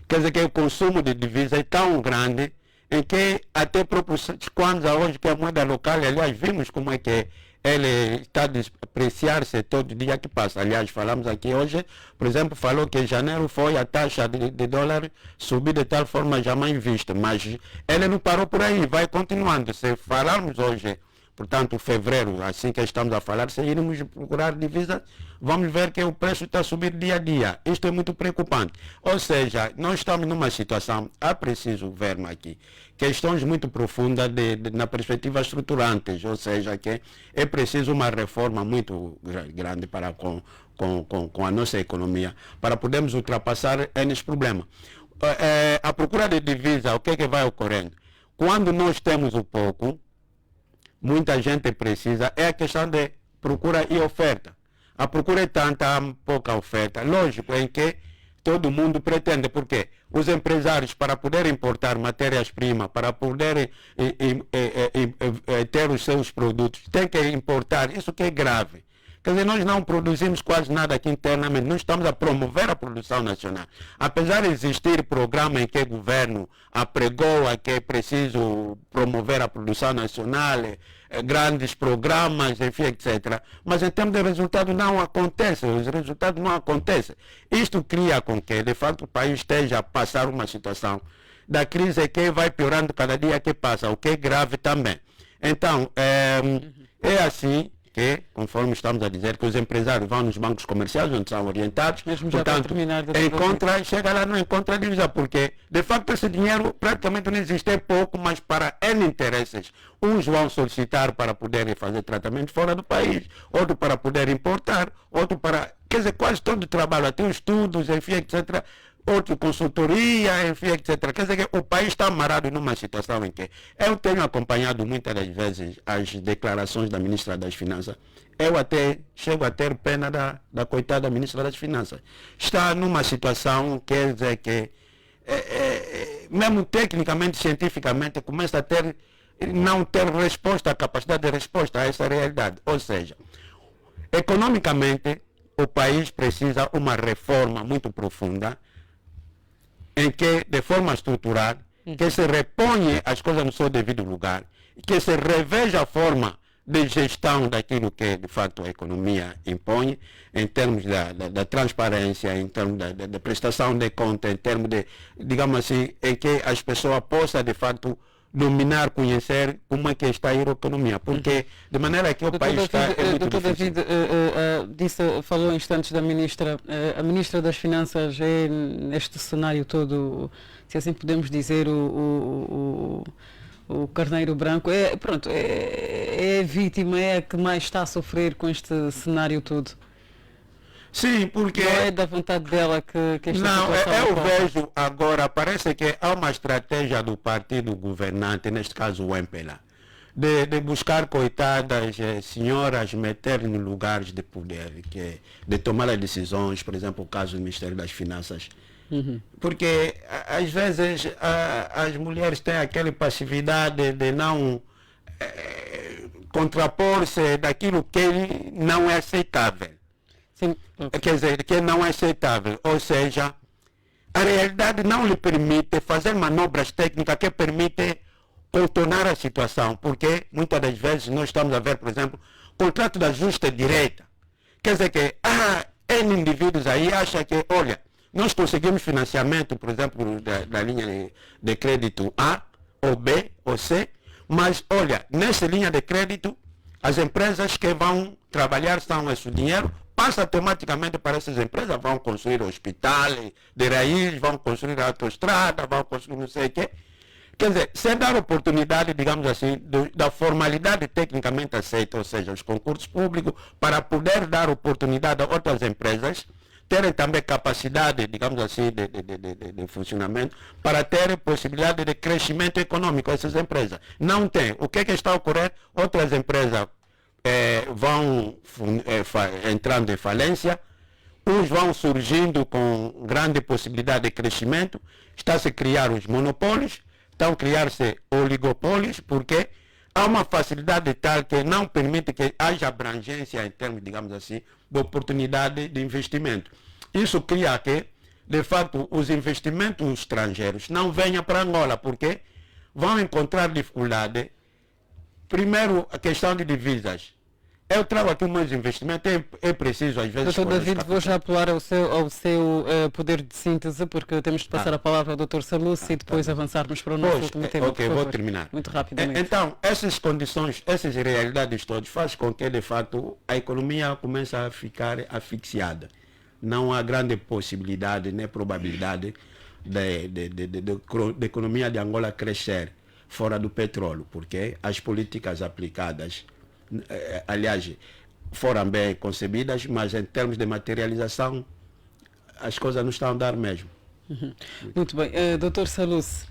G: Quer dizer que o consumo de divisa é tão grande em que até quando hoje que a moeda local, aliás, vimos como é que
H: ele está a depreciar-se todo dia que passa. Aliás, falamos aqui hoje, por exemplo, falou que em janeiro foi a taxa de dólar subir de tal forma jamais vista, mas ele não parou por aí, vai continuando. Se falarmos hoje, portanto, fevereiro, assim que estamos a falar, se irmos procurar divisas, vamos ver que o preço está a subir dia a dia. Isto é muito preocupante. Ou seja, nós estamos numa situação, há preciso ver aqui, questões muito profundas na perspectiva estruturantes, ou seja, que é preciso uma reforma muito grande para com a nossa economia, para podermos ultrapassar esses problemas. A procura de divisa, o que é que vai ocorrendo? Quando nós temos o pouco, muita gente precisa, é a questão de procura e oferta. A procura é tanta, há pouca oferta. Lógico, em que todo mundo pretende, porque os empresários, para poder importar matérias-primas, para poderem ter os seus produtos, têm que importar, isso que é grave. Quer dizer, nós não produzimos quase nada aqui internamente, nós estamos a promover a produção nacional. Apesar de existir programa em que o governo apregou a que é preciso promover a produção nacional, grandes programas, enfim, etc. Mas em termos de resultado não acontece, os resultados não acontecem. Isto cria com que, de fato, o país esteja a passar uma situação da crise que vai piorando cada dia que passa, o que é grave também. Então, é assim que, conforme estamos a dizer, que os empresários vão nos bancos comerciais, onde são orientados, portanto, chega lá, não encontra divisa, porque, de facto, esse dinheiro praticamente não existe, é pouco, mas para N interesses. Uns vão solicitar para poderem fazer tratamento fora do país, outro para poder importar, outro para, quer dizer, quase todo o trabalho, até os estudos, enfim, etc., outro consultoria, enfim, etc. Quer dizer que o país está amarrado numa situação em que eu tenho acompanhado muitas das vezes as declarações da ministra das Finanças. Eu até chego a ter pena da coitada ministra das Finanças. Está numa situação, quer dizer que, mesmo tecnicamente, cientificamente, começa a ter, não ter resposta, a capacidade de resposta a essa realidade. Ou seja, economicamente, o país precisa uma reforma muito profunda, em que, de forma estrutural, que se reponha as coisas no seu devido lugar, que se reveja a forma de gestão daquilo que, de fato, a economia impõe, em termos da transparência, em termos da prestação de conta, em termos de, digamos assim, em que as pessoas possam, de fato, dominar, conhecer como é que está a economia, porque de maneira que o país está muito
D: Dr.
H: difícil.
D: David, falou instantes da ministra, a ministra das Finanças é neste cenário todo, se assim podemos dizer, o carneiro branco, é a vítima, é a que mais está a sofrer com este cenário todo.
H: Sim, porque...
D: Não é da vontade dela que esta situação
H: eu
D: ocorre.
H: vejo agora, parece que há uma estratégia do partido governante, neste caso o MPLA, de buscar coitadas senhoras meter em lugares de poder, de tomar as decisões, por exemplo, o caso do Ministério das Finanças. Porque às vezes as mulheres têm aquela passividade de não contrapor-se daquilo que não é aceitável.
D: Sim.
H: Quer dizer, que não é aceitável. Ou seja, a realidade não lhe permite fazer manobras técnicas que permitem contornar a situação. Porque muitas das vezes nós estamos a ver, por exemplo, contrato da justa direita. Quer dizer que N indivíduos aí acham que, olha, nós conseguimos financiamento, por exemplo, da linha de crédito A, ou B, ou C, mas, olha, nessa linha de crédito, as empresas que vão trabalhar são esse dinheiro, passa automaticamente para essas empresas, vão construir hospitais de raiz, vão construir autoestrada, vão construir não sei o quê. Quer dizer, sem dar oportunidade, digamos assim, da formalidade tecnicamente aceita, ou seja, os concursos públicos, para poder dar oportunidade a outras empresas terem também capacidade, digamos assim, de funcionamento, para terem possibilidade de crescimento econômico essas empresas. Não tem. O que está a ocorrer? Outras empresas vão entrando em falência, uns vão surgindo com grande possibilidade de crescimento, está-se a criar os monopólios, estão a criar-se oligopólios, porque há uma facilidade tal que não permite que haja abrangência em termos, digamos assim, de oportunidade de investimento. Isso cria que, de fato, os investimentos estrangeiros não venham para Angola, porque vão encontrar dificuldade. Primeiro, a questão de divisas. eu trago aqui mais investimento, é preciso às vezes...
D: Doutor David, vou já apelar ao seu poder de síntese, porque temos de passar a palavra ao Dr. Salucci e depois avançarmos para o nosso último tema.
H: Ok, vou terminar.
D: Muito rapidamente.
H: Então, essas condições, essas realidades todas fazem com que, de fato, a economia comece a ficar asfixiada. Não há grande possibilidade nem probabilidade da economia de Angola crescer fora do petróleo, porque as políticas aplicadas, aliás, foram bem concebidas, mas em termos de materialização, as coisas não estão a andar mesmo.
D: Muito bem. Dr. Salucci,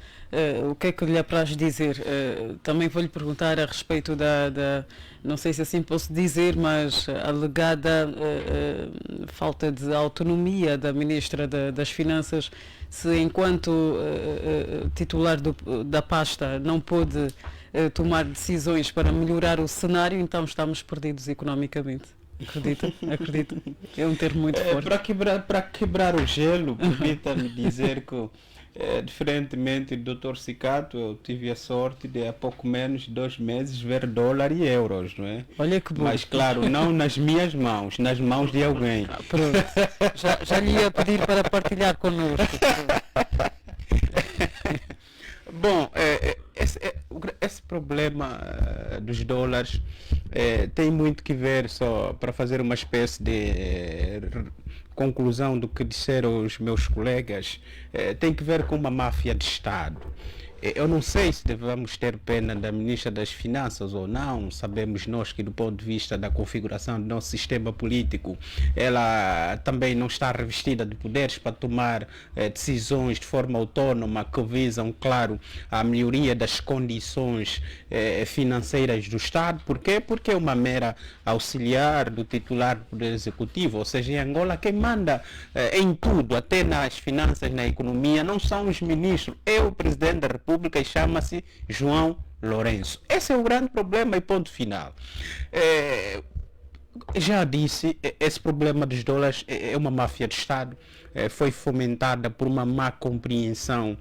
D: o que é que lhe apraz dizer? Também vou-lhe perguntar a respeito não sei se assim posso dizer, mas a alegada falta de autonomia da Ministra das Finanças, se enquanto titular da pasta não pôde tomar decisões para melhorar o cenário, então estamos perdidos economicamente. Acredita? É um termo muito forte.
E: Para quebrar o gelo, permita-me dizer que, diferentemente do Dr. Cicato, eu tive a sorte de há pouco menos de 2 meses ver dólar e euros, não é?
D: Olha que bom.
E: Mas claro, não nas minhas mãos, nas mãos de alguém.
D: Pronto. Já lhe ia pedir para partilhar connosco.
E: Bom, esse problema dos dólares tem muito que ver, só para fazer uma espécie de conclusão do que disseram os meus colegas, tem que ver com uma máfia de Estado. Eu não sei se devemos ter pena da Ministra das Finanças ou não. Sabemos nós que, do ponto de vista da configuração do nosso sistema político, ela também não está revestida de poderes para tomar decisões de forma autónoma que visam, claro, a melhoria das condições financeiras do Estado. Por quê? Porque é uma mera auxiliar do titular do Poder Executivo. Ou seja, em Angola, quem manda em tudo, até nas finanças, na economia, não são os ministros, é o Presidente da República, e chama-se João Lourenço. Esse é o grande problema e ponto final. Já disse, esse problema dos dólares é uma máfia de Estado, foi fomentada por uma má compreensão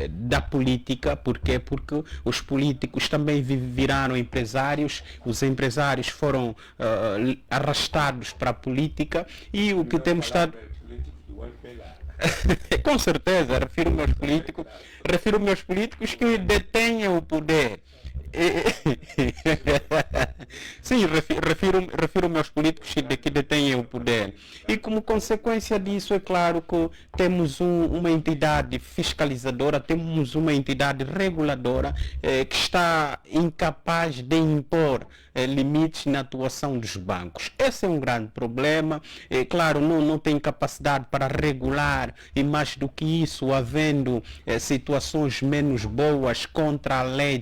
E: da política. Por quê? Porque os políticos também viraram empresários, os empresários foram arrastados para a política, e o que temos estado... Com certeza, refiro meus políticos que detêm o poder. Sim, refiro meus políticos que detêm o poder. E como consequência disso, é claro que temos uma entidade fiscalizadora, temos uma entidade reguladora que está incapaz de impor limites na atuação dos bancos. Esse é um grande problema. Claro, não tem capacidade para regular, e mais do que isso, havendo situações menos boas contra a lei,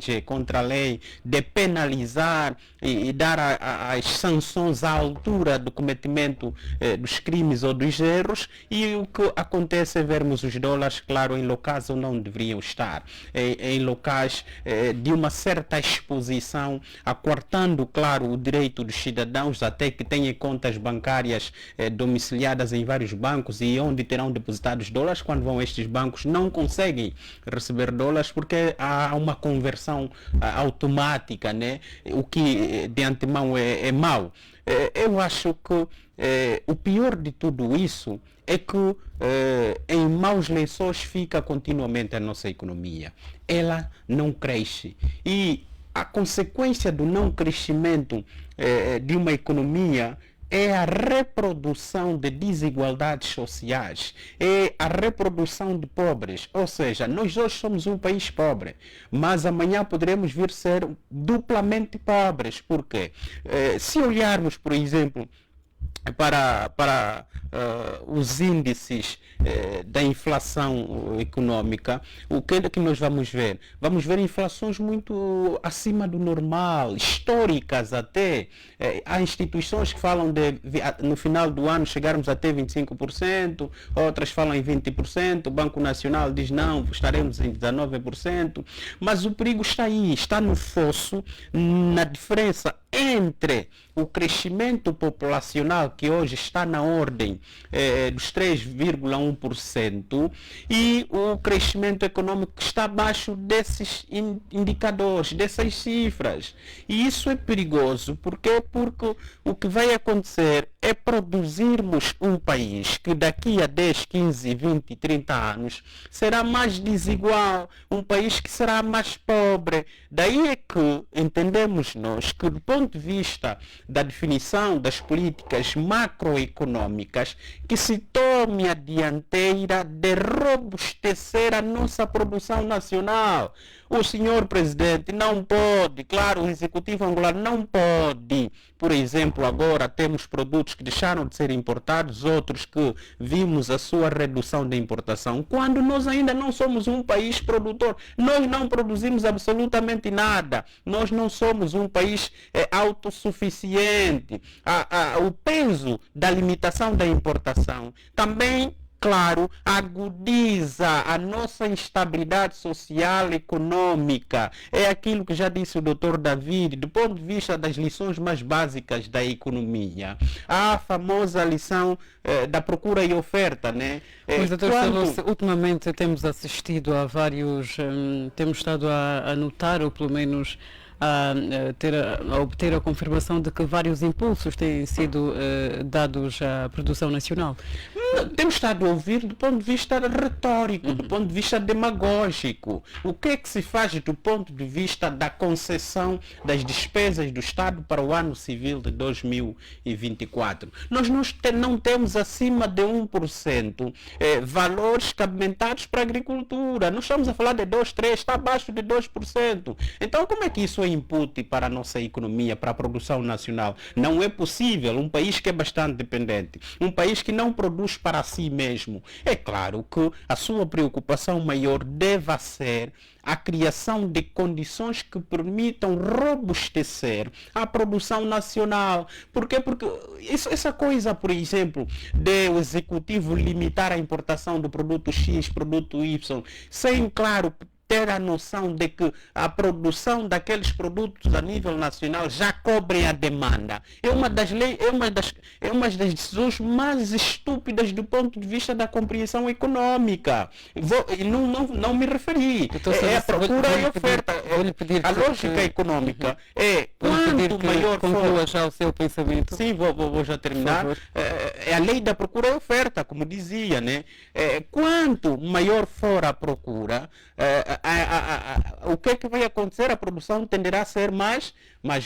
E: de penalizar e dar as sanções à altura do cometimento dos crimes ou dos erros. E o que acontece é vermos os dólares, claro, em locais onde não deveriam estar, em locais de uma certa exposição, aquartando, claro, o direito dos cidadãos até que tenham contas bancárias domiciliadas em vários bancos, e onde terão depositado os dólares. Quando vão a estes bancos, não conseguem receber dólares porque há uma conversão automática, né? O que de antemão é mau. Eu acho que o pior de tudo isso é que em maus lençóis fica continuamente a nossa economia. Ela não cresce. E a consequência do não crescimento de uma economia é a reprodução de desigualdades sociais, é a reprodução de pobres. Ou seja, nós hoje somos um país pobre, mas amanhã poderemos vir ser duplamente pobres. Por quê? Se olharmos, por exemplo, para os índices da inflação econômica, o que é que nós vamos ver? Vamos ver inflações muito acima do normal, históricas até. Há instituições que falam de no final do ano chegarmos até 25%, outras falam em 20%, o Banco Nacional diz não, estaremos em 19%, mas o perigo está aí, está no fosso, na diferença
H: entre o crescimento populacional, que hoje está na ordem dos 3,1%, e o crescimento econômico que está abaixo desses indicadores, dessas cifras. E isso é perigoso. Por quê? Porque o que vai acontecer é produzirmos um país que daqui a 10, 15, 20, 30 anos será mais desigual, um país que será mais pobre. Daí é que entendemos nós que, do ponto de vista da definição das políticas macroeconômicas, que se tome a dianteira de robustecer a nossa produção nacional. O senhor presidente não pode, claro, o executivo angolano não pode, por exemplo, agora temos produtos que deixaram de ser importados, outros que vimos a sua redução de importação, quando nós ainda não somos um país produtor. Nós não produzimos absolutamente nada. Nós não somos um país autossuficiente. O peso da limitação da importação também, claro, agudiza a nossa instabilidade social e econômica. É aquilo que já disse o Dr. David, do ponto de vista das lições mais básicas da economia. A famosa lição da procura e oferta, né?
D: Mas, Dr. Salus, ultimamente temos assistido a vários, temos estado a notar, ou pelo menos a obter a confirmação de que vários impulsos têm sido dados à produção nacional.
H: Temos estado a ouvir do ponto de vista retórico, do ponto de vista demagógico. O que é que se faz do ponto de vista da concessão das despesas do Estado para o ano civil de 2024? Nós não temos acima de 1% valores cabimentados para a agricultura. Nós estamos a falar de 2, 3, está abaixo de 2%. Então, como é que isso é input para a nossa economia, para a produção nacional? Não é possível. Um país que é bastante dependente, um país que não produz para si mesmo. É claro que a sua preocupação maior deve ser a criação de condições que permitam robustecer a produção nacional. Por quê? Porque essa coisa, por exemplo, de o executivo limitar a importação do produto X, produto Y, sem, claro, ter a noção de que a produção daqueles produtos a nível nacional já cobrem a demanda. É uma das decisões mais estúpidas do ponto de vista da compreensão econômica. Não me referi. É a procura e oferta. A lógica econômica é quanto maior for...
D: já o seu pensamento.
H: Sim, vou já terminar. É a lei da procura e oferta, como dizia, né? Quanto maior for a procura, o que é que vai acontecer? A produção tenderá a ser mais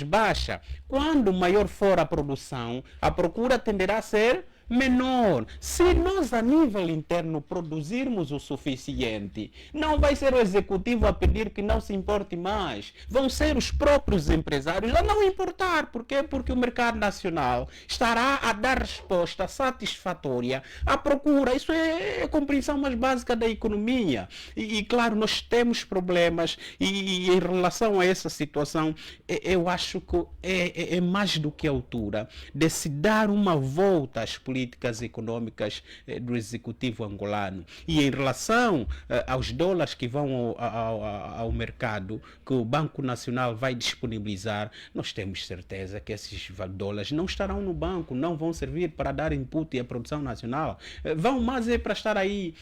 H: baixa. Quando maior for a produção, a procura tenderá a ser menor. Se nós a nível interno produzirmos o suficiente, não vai ser o executivo a pedir que não se importe mais. Vão ser os próprios empresários a não importar. Por quê? Porque o mercado nacional estará a dar resposta satisfatória à procura. Isso é a compreensão mais básica da economia. E claro, nós temos problemas e em relação a essa situação, eu acho que é mais do que a altura de se dar uma volta às políticas econômicas do executivo angolano. E em relação aos dólares que vão ao mercado, que o Banco Nacional vai disponibilizar, nós temos certeza que esses dólares não estarão no banco, não vão servir para dar input à produção nacional. Vão mais para estar aí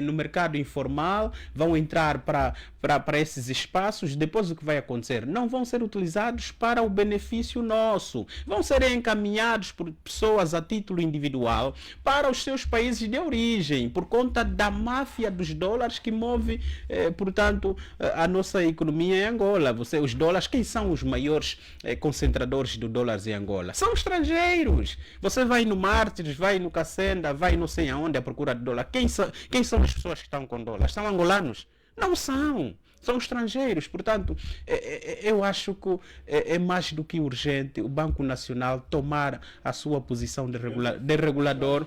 H: no mercado informal, vão entrar para esses espaços. Depois o que vai acontecer? Não vão ser utilizados para o benefício nosso, vão ser encaminhados por pessoas a título individual para os seus países de origem, por conta da máfia dos dólares que move, portanto, a nossa economia em Angola. Os dólares, quem são os maiores concentradores de dólares em Angola? São estrangeiros. Você vai no Mártires, vai no Cacenda, vai não sei aonde à procura de dólar. Quem são as pessoas que estão com dólares? São angolanos? Não são. São estrangeiros. Portanto, eu acho que é mais do que urgente o Banco Nacional tomar a sua posição de regulador.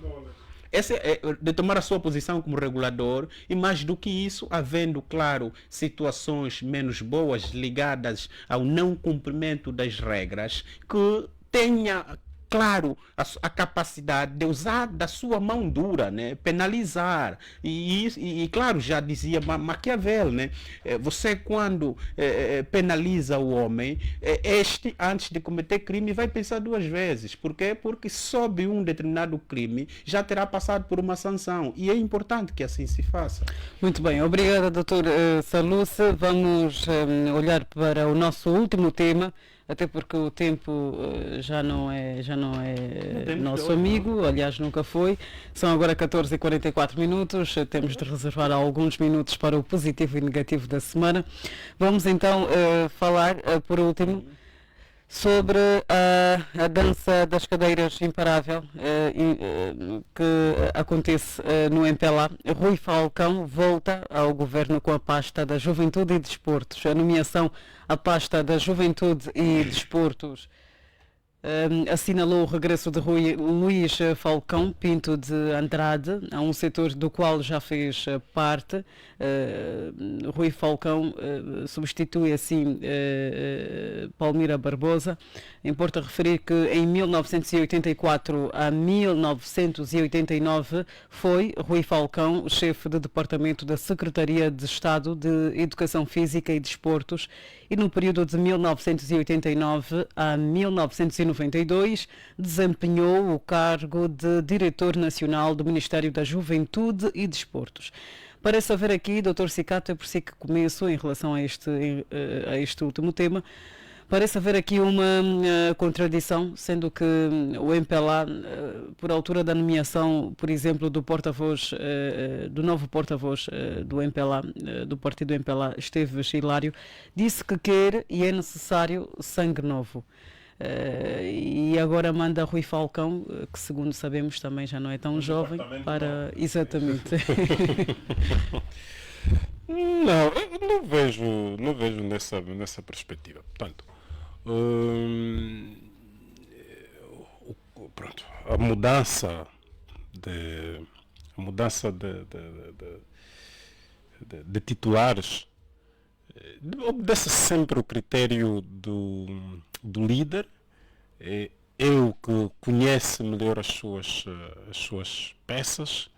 H: De tomar a sua posição como regulador, e mais do que isso, havendo, claro, situações menos boas ligadas ao não cumprimento das regras, que tenha
E: claro, a capacidade de usar da sua mão dura, né? Penalizar. E claro, já dizia Maquiavel, né? Você, quando penaliza o homem, este, antes de cometer crime, vai pensar duas vezes. Por quê? Porque sob um determinado crime, já terá passado por uma sanção. E é importante que assim se faça.
D: Muito bem, obrigada, Dr. Saluce. Vamos olhar para o nosso último tema, até porque o tempo já não é nosso amigo, aliás nunca foi. São agora 14h44 minutos, temos de reservar alguns minutos para o positivo e negativo da semana. Vamos então falar, por último, sobre a dança das cadeiras imparável que acontece no MPLA. Rui Falcão volta ao governo com a pasta da Juventude e Desportos. A nomeação à pasta da Juventude e Desportos assinalou o regresso de Luís Falcão Pinto de Andrade a um setor do qual já fez parte. Rui Falcão substitui assim Palmira Barbosa. Importa referir que em 1984 a 1989 foi Rui Falcão chefe de departamento da Secretaria de Estado de Educação Física e Desportos, e no período de 1989 a 1992 desempenhou o cargo de Diretor Nacional do Ministério da Juventude e Desportos. Parece haver aqui, Dr. Cicato, é por si que começo em relação a este último tema, parece haver aqui uma contradição, sendo que o MPLA, por altura da nomeação, por exemplo, do porta-voz, do novo porta-voz do MPLA, do partido MPLA, Esteves Hilário, disse que quer e é necessário sangue novo. E agora manda Rui Falcão, que segundo sabemos também já não é tão jovem, para... Exatamente.
F: Não, eu não vejo nessa perspectiva. Portanto, pronto, a mudança de titulares obedece sempre o critério do líder. É o que conhece melhor as suas peças,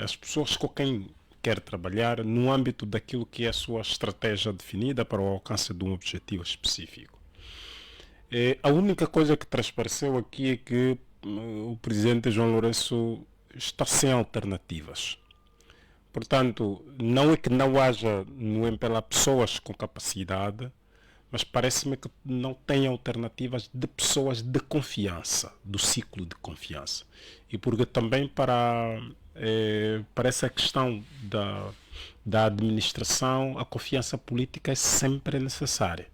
F: as pessoas com quem quer trabalhar no âmbito daquilo que é a sua estratégia definida para o alcance de um objetivo específico. A única coisa que transpareceu aqui é que o presidente João Lourenço está sem alternativas. Portanto, não é que não haja no MPLA pessoas com capacidade, mas parece-me que não tem alternativas de pessoas de confiança, do ciclo de confiança. E porque também para essa questão da administração, a confiança política é sempre necessária.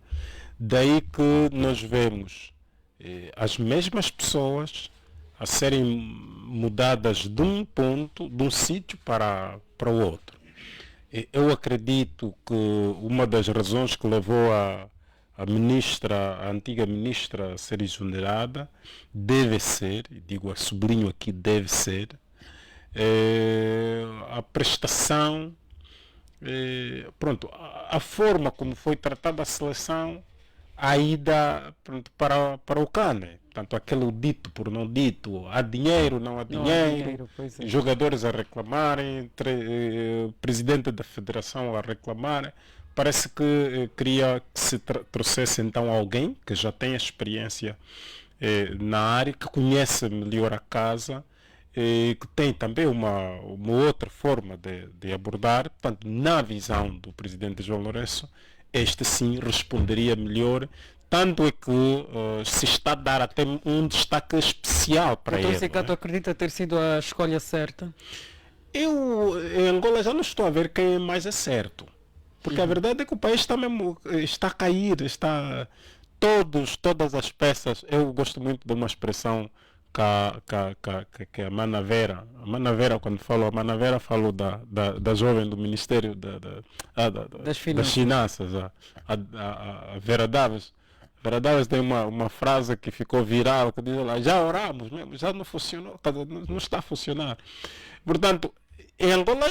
F: Daí que nós vemos as mesmas pessoas a serem mudadas de um ponto, de um sítio para o outro. Eu acredito que uma das razões que levou a antiga ministra a ser exonerada deve ser, sublinho aqui, deve ser, a prestação, a forma como foi tratada a seleção, a ida para o CAN. Portanto, aquele dito por não dito, há dinheiro, não há dinheiro, jogadores a reclamarem, presidente da federação a reclamar. Parece que queria que se trouxesse então alguém que já tem experiência na área, que conhece melhor a casa, que tem também uma outra forma de abordar. Portanto, na visão do presidente João Lourenço, este sim responderia melhor. Tanto é que se está a dar até um destaque especial para ele.
D: Então, tu acredita ter sido a escolha certa?
F: Eu, em Angola, já não estou a ver quem é mais certo. Porque a verdade é que o país está a cair, todas as peças. Eu gosto muito de uma expressão que a Manavera, quando falou, a Manavera falou da jovem do Ministério das Finanças, a Vera Daves. Vera Daves tem uma frase que ficou viral, que diz lá, já oramos mesmo, já não funcionou, não está a funcionar. Portanto, em Angola,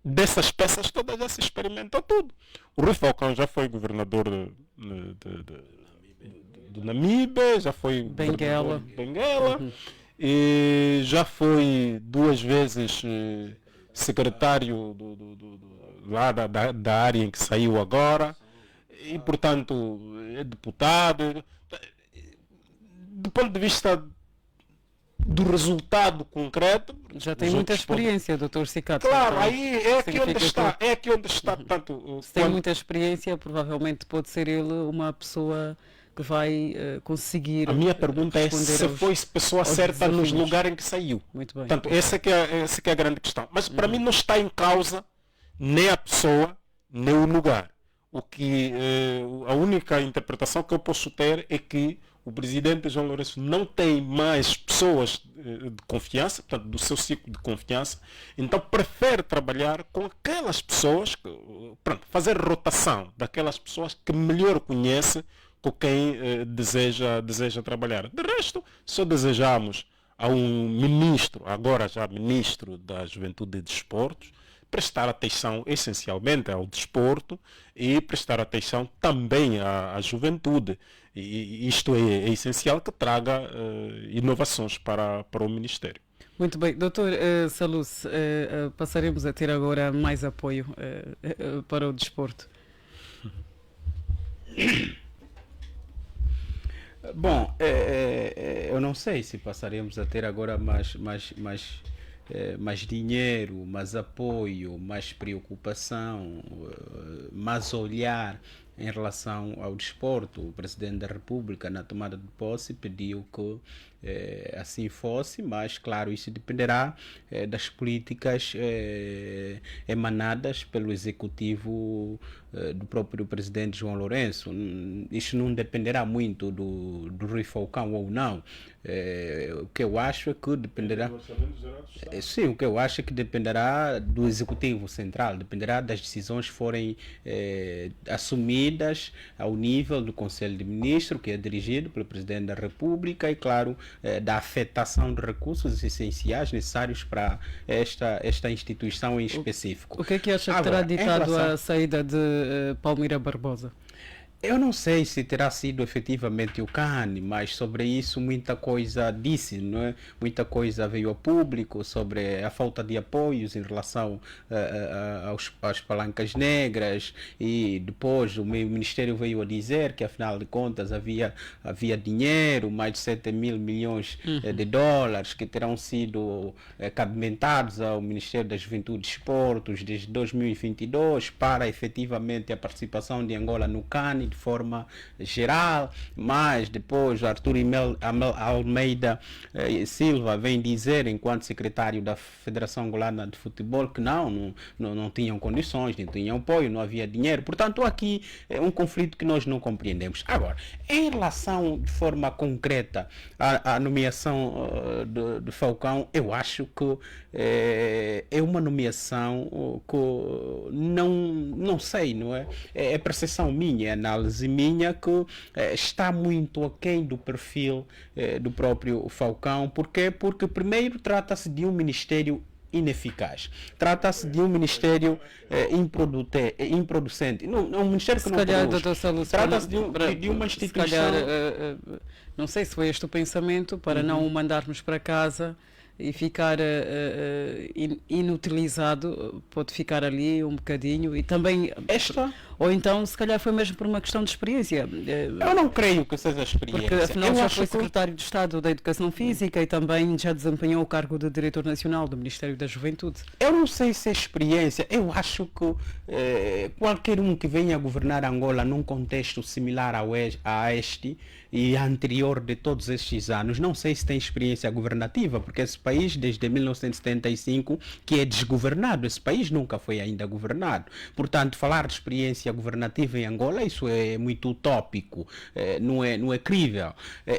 F: dessas peças todas já se experimentou tudo. O Rui Falcão já foi governador de do Namibe, já foi
D: Benguela.
F: Benguela, e já foi 2 vezes secretário lá da área em que saiu agora, e portanto é deputado. Do ponto de vista do resultado concreto,
D: Já tem
F: os
D: muita
F: outros podem-
D: experiência, doutor Cicato.
F: Claro,
D: Então,
F: aí é aqui onde
D: significa
F: está,
D: que
F: é aqui onde está, portanto,
D: se tem
F: quando-
D: muita experiência, provavelmente pode ser ele uma pessoa que vai conseguir
F: a minha pergunta é
D: responder
F: se
D: aos-
F: foi pessoa
D: aos
F: certa nos
D: desafios.
F: lugares em que saiu.
D: Muito bem.
F: Portanto, essa que é a grande questão. Mas para mim não está em causa nem a pessoa, nem o lugar. A única interpretação que eu posso ter é que o presidente João Lourenço não tem mais pessoas de confiança, portanto, do seu ciclo de confiança, então prefere trabalhar com aquelas pessoas, fazer rotação daquelas pessoas que melhor conhece com quem deseja trabalhar. De resto, só desejamos a um ministro, agora já ministro da Juventude e Desportos, prestar atenção essencialmente ao desporto e prestar atenção também à juventude. E isto é essencial que traga inovações para o Ministério.
D: Muito bem, doutor Salus, passaremos a ter agora mais apoio para o desporto.
E: Bom, eu não sei se passaremos a ter agora mais dinheiro, mais apoio, mais preocupação, mais olhar em relação ao desporto. O Presidente da República, na tomada de posse, pediu que assim fosse, mas, claro, isso dependerá das políticas emanadas pelo Executivo do próprio Presidente João Lourenço. Isso não dependerá muito do Rui Falcão ou não. O que eu acho é que dependerá... Sim, o que eu acho é que dependerá do Executivo Central, dependerá das decisões que forem assumidas ao nível do Conselho de Ministros, que é dirigido pelo Presidente da República, e, claro, da afetação de recursos essenciais necessários para esta instituição em específico.
D: O que é que acha que terá ditado a saída de Palmira Barbosa?
E: Eu não sei se terá sido efetivamente o CAN, mas sobre isso muita coisa disse, não é? Muita coisa veio ao público sobre a falta de apoios em relação às palancas negras, e depois o Ministério veio a dizer que, afinal de contas, havia dinheiro, mais de 7 mil milhões de dólares, que terão sido cabimentados ao Ministério da Juventude e Desportos desde 2022 para efetivamente a participação de Angola no CAN de forma geral, mas depois Arthur Almeida Silva vem dizer, enquanto secretário da Federação Angolana de Futebol, que não tinham condições, não tinham apoio, não havia dinheiro. Portanto, aqui é um conflito que nós não compreendemos. Agora, em relação de forma concreta à nomeação de Falcão, eu acho que é uma nomeação que não sei, não é? É percepção minha, análise minha, que está muito aquém do perfil do próprio Falcão. Porquê? Porque primeiro trata-se de um ministério ineficaz. Trata-se de um ministério improducente. Não, é um ministério que
D: Se
E: não
D: calhar,
E: produz.
D: doutor Salus,
E: Trata-se de uma instituição...
D: Se calhar, não sei se foi este o pensamento, para não o mandarmos para casa e ficar inutilizado, pode ficar ali um bocadinho e também... Ou então, se calhar foi mesmo por uma questão de experiência.
E: Eu não creio que seja experiência.
D: Porque afinal
E: eu
D: já
E: acho
D: foi
E: que...
D: secretário de Estado da Educação Física e também já desempenhou o cargo de diretor nacional do Ministério da Juventude.
E: Eu não sei se é experiência. Eu acho que qualquer um que venha governar Angola num contexto similar a este e anterior de todos estes anos, não sei se tem experiência governativa, porque esse país, desde 1975, que é desgovernado, esse país nunca foi ainda governado. Portanto, falar de experiência governativa em Angola, isso é muito utópico, não é crível.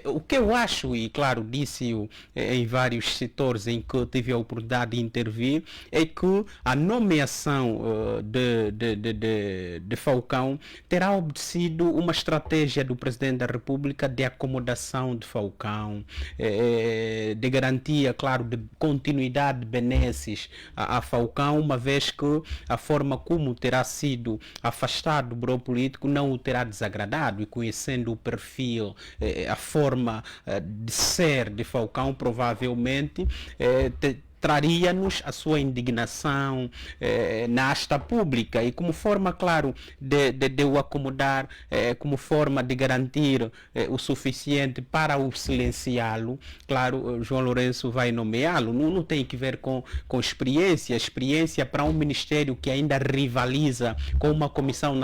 E: O que eu acho, e claro, disse-o em vários setores em que tive a oportunidade de intervir, é que a nomeação de Falcão terá obedecido uma estratégia do Presidente da República de acomodação de Falcão, de garantia, claro, de continuidade de benesses a Falcão, uma vez que a forma como terá sido afastado Estado do Bureau Político não o terá desagradado, e conhecendo o perfil, a forma de ser de Falcão, provavelmente traria-nos a sua indignação na asta pública, e como forma, claro, de o acomodar, como forma de garantir o suficiente para o silenciá-lo, claro, João Lourenço vai nomeá-lo. Não tem que ver com experiência para um ministério que ainda rivaliza com uma Comissão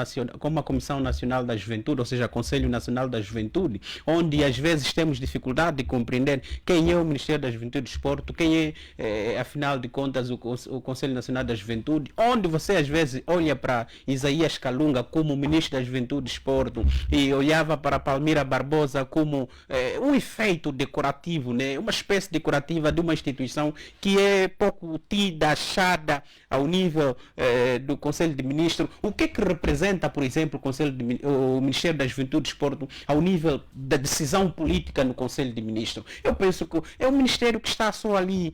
E: Nacional da Juventude, ou seja, Conselho Nacional da Juventude, onde às vezes temos dificuldade de compreender quem é o Ministério da Juventude e Desporto, quem é afinal de contas o Conselho Nacional da Juventude, onde você às vezes olha para Isaías Calunga como ministro da Juventude e Desporto e olhava para Palmira Barbosa como um efeito decorativo, né? Uma espécie decorativa de uma instituição que é pouco tida, achada ao nível do Conselho de Ministros. O que representa, por exemplo, o Ministério da Juventude e Desporto ao nível da decisão política no Conselho de Ministros? Eu penso que é um ministério que está só ali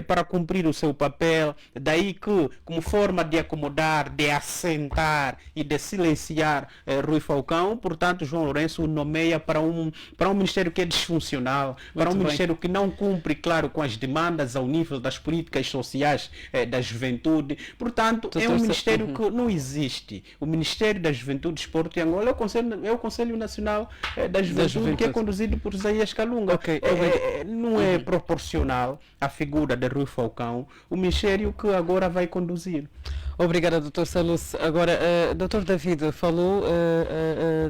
E: para cumprir o seu papel, daí que, como forma de acomodar, de assentar e de silenciar Rui Falcão, portanto, João Lourenço o nomeia para um ministério que é disfuncional, para um ministério que não cumpre, claro, com as demandas ao nível das políticas sociais da juventude. Portanto, é um ministério que não existe. O Ministério da Juventude, Desporto e Angola é o Conselho Nacional da Juventude, que é conduzido por Isaías Calunga. Não é proporcional à figura de Rui Falcão o ministério que agora vai conduzir.
D: Obrigada, Dr. Salus. Agora, Dr. David falou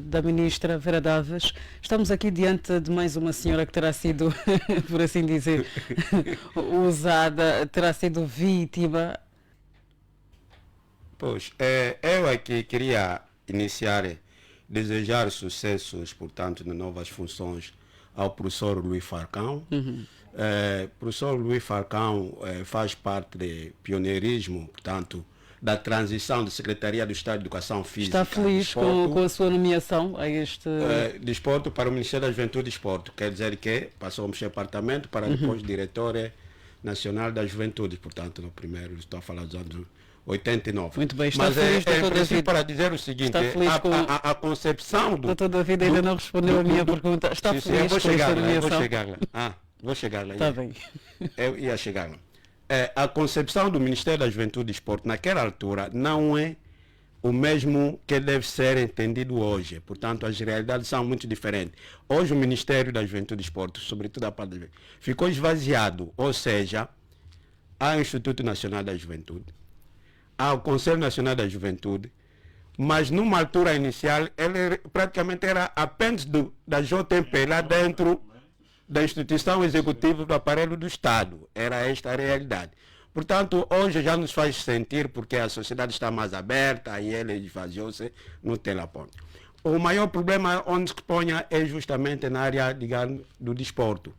D: da ministra Vera Daves. Estamos aqui diante de mais uma senhora que terá sido, por assim dizer, usada, terá sido vítima.
H: Pois, eu aqui queria iniciar, desejar sucessos, portanto, nas novas funções ao professor Luís Falcão. Professor Luís Falcão faz parte do pioneirismo, portanto, da transição da Secretaria do Estado de Educação Física.
D: Está feliz com a sua nomeação a este...
H: Desporto para o Ministério da Juventude e Desporto. Quer dizer que passou a mexer departamento para depois diretor nacional da Juventude. Portanto, no primeiro, estou a falar dos anos 89.
D: Muito bem, está
H: mas
D: feliz, Dr. David,
H: para dizer o seguinte, a concepção do...
D: Dr. David ainda não respondeu a minha pergunta. Está feliz
H: eu vou
D: com
H: chegar
D: esta
H: lá,
D: nomeação?
H: Vou chegar lá.
D: Está bem.
H: Eu ia chegar lá. A concepção do Ministério da Juventude e Desporto naquela altura não é o mesmo que deve ser entendido hoje. Portanto, as realidades são muito diferentes. Hoje o Ministério da Juventude e Desporto, sobretudo a parte da ficou esvaziado, ou seja, há o Instituto Nacional da Juventude, há o Conselho Nacional da Juventude, mas numa altura inicial ele praticamente era apêndice da JMP lá dentro da instituição executiva do aparelho do Estado. Era esta a realidade. Portanto, hoje já nos faz sentir, porque a sociedade está mais aberta e ele esvaziou-se no telefone. O maior problema onde se ponha é justamente na área, digamos, do desporto,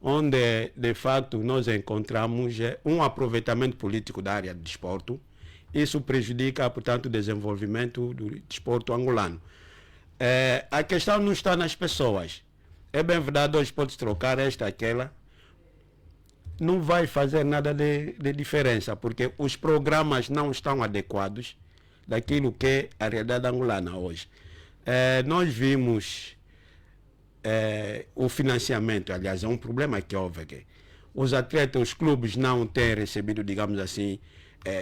H: onde de facto nós encontramos um aproveitamento político da área do desporto. Isso prejudica, portanto, o desenvolvimento do desporto angolano. A questão não está nas pessoas. É bem verdade, hoje pode trocar esta, aquela. Não vai fazer nada de diferença, porque os programas não estão adequados daquilo que é a realidade angolana hoje. Nós vimos o financiamento, aliás, é um problema que houve aqui. Os atletas, os clubes não têm recebido, digamos assim,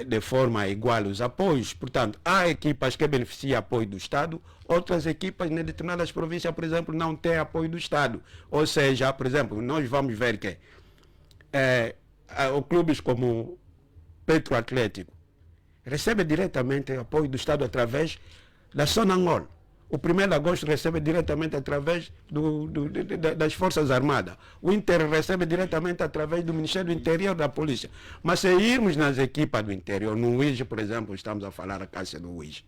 H: de forma igual os apoios. Portanto, há equipas que beneficiam apoio do Estado, outras equipas em determinadas províncias, por exemplo, não têm apoio do Estado. Ou seja, por exemplo, nós vamos ver que clubes como Petro Atlético recebe diretamente apoio do Estado através da Sonangol. O 1º de agosto recebe diretamente através das Forças Armadas. O Inter recebe diretamente através do Ministério do Interior, da Polícia. Mas se irmos nas equipas do interior, no UIJ, por exemplo, estamos a falar a Caixa do UIJ,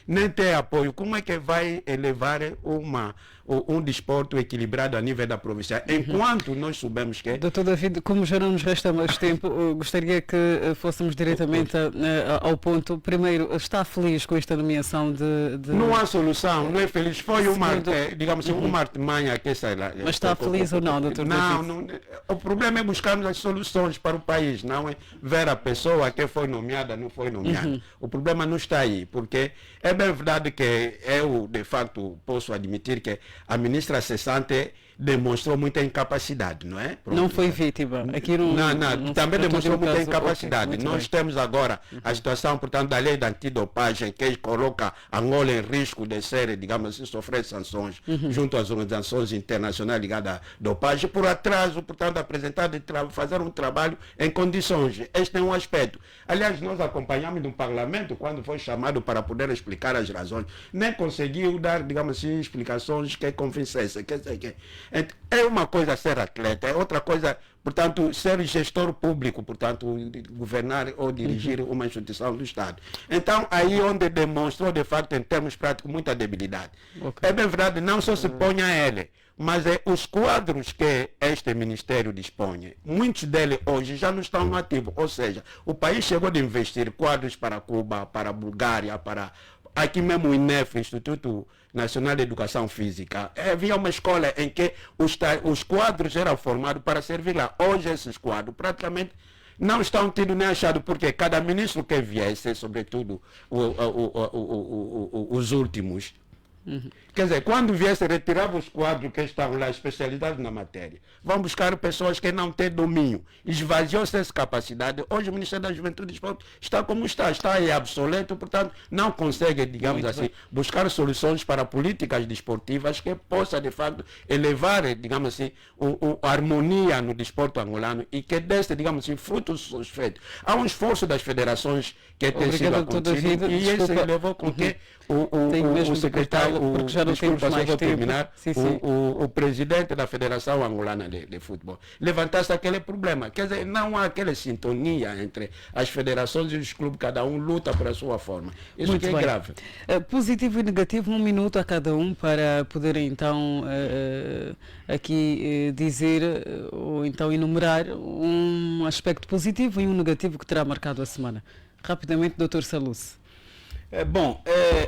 H: nem tem apoio, como é que vai elevar
G: um desporto equilibrado a nível da província. Enquanto nós soubemos que...
D: Doutor David, como já não nos resta mais tempo, gostaria que fôssemos diretamente ao ponto. Primeiro, está feliz com esta nomeação de...
G: Não há solução, não é feliz. Foi uma, digamos assim, uma artimanha que essa...
D: Mas está feliz ou não, doutor David?
G: Não, o problema é buscarmos as soluções para o país, não é ver a pessoa que foi nomeada, não foi nomeada. O problema não está aí, porque é bem verdade que eu, de facto, posso admitir que a ministra cessante demonstrou muita incapacidade, não é?
D: Não foi vítima. Aqui
G: não, também demonstrou muita incapacidade.
D: Okay,
G: nós temos agora a situação, portanto, da lei de antidopagem, que coloca Angola em risco de ser, digamos assim, sofrer sanções junto às organizações internacionais ligadas à dopagem, por atraso, portanto, apresentar fazer um trabalho em condições. Este é um aspecto. Aliás, nós acompanhamos no Parlamento, quando foi chamado para poder explicar as razões, nem conseguiu dar, digamos assim, explicações que convincessem. É uma coisa ser atleta, é outra coisa, portanto, ser gestor público, portanto, governar ou dirigir uma instituição do Estado. Então, aí onde demonstrou, de facto, em termos práticos, muita debilidade. É bem verdade, não só se põe a ele, mas os quadros que este Ministério dispõe, muitos deles hoje já não estão no ativo. Ou seja, o país chegou de investir quadros para Cuba, para a Bulgária, para... Aqui mesmo o INEF, Instituto Nacional de Educação Física, havia uma escola em que os quadros eram formados para servir lá. Hoje esses quadros praticamente não estão tidos nem achados, porque cada ministro que viesse, sobretudo os últimos, quer dizer, quando viesse retirar os quadros que estavam lá especializados na matéria, vão buscar pessoas que não têm domínio, esvaziou-se essa capacidade. Hoje o Ministério da Juventude e Esporte está como está aí obsoleto, portanto não consegue, digamos assim, buscar soluções para políticas desportivas que possa de facto elevar, digamos assim, a harmonia no desporto angolano e que desse, digamos assim, frutos satisfeitos. Há um esforço das federações que tem sido acontecido e esse levou com que o secretário, o presidente da Federação Angolana de Futebol levantasse aquele problema. Quer dizer, não há aquela sintonia entre as federações e os clubes, cada um luta por a sua forma. Isso
D: muito
G: que é
D: bem.
G: grave.
D: Positivo e negativo, 1 minuto a cada um para poder então aqui dizer ou então enumerar um aspecto positivo e um negativo que terá marcado a semana. Rapidamente, Dr. Saluce.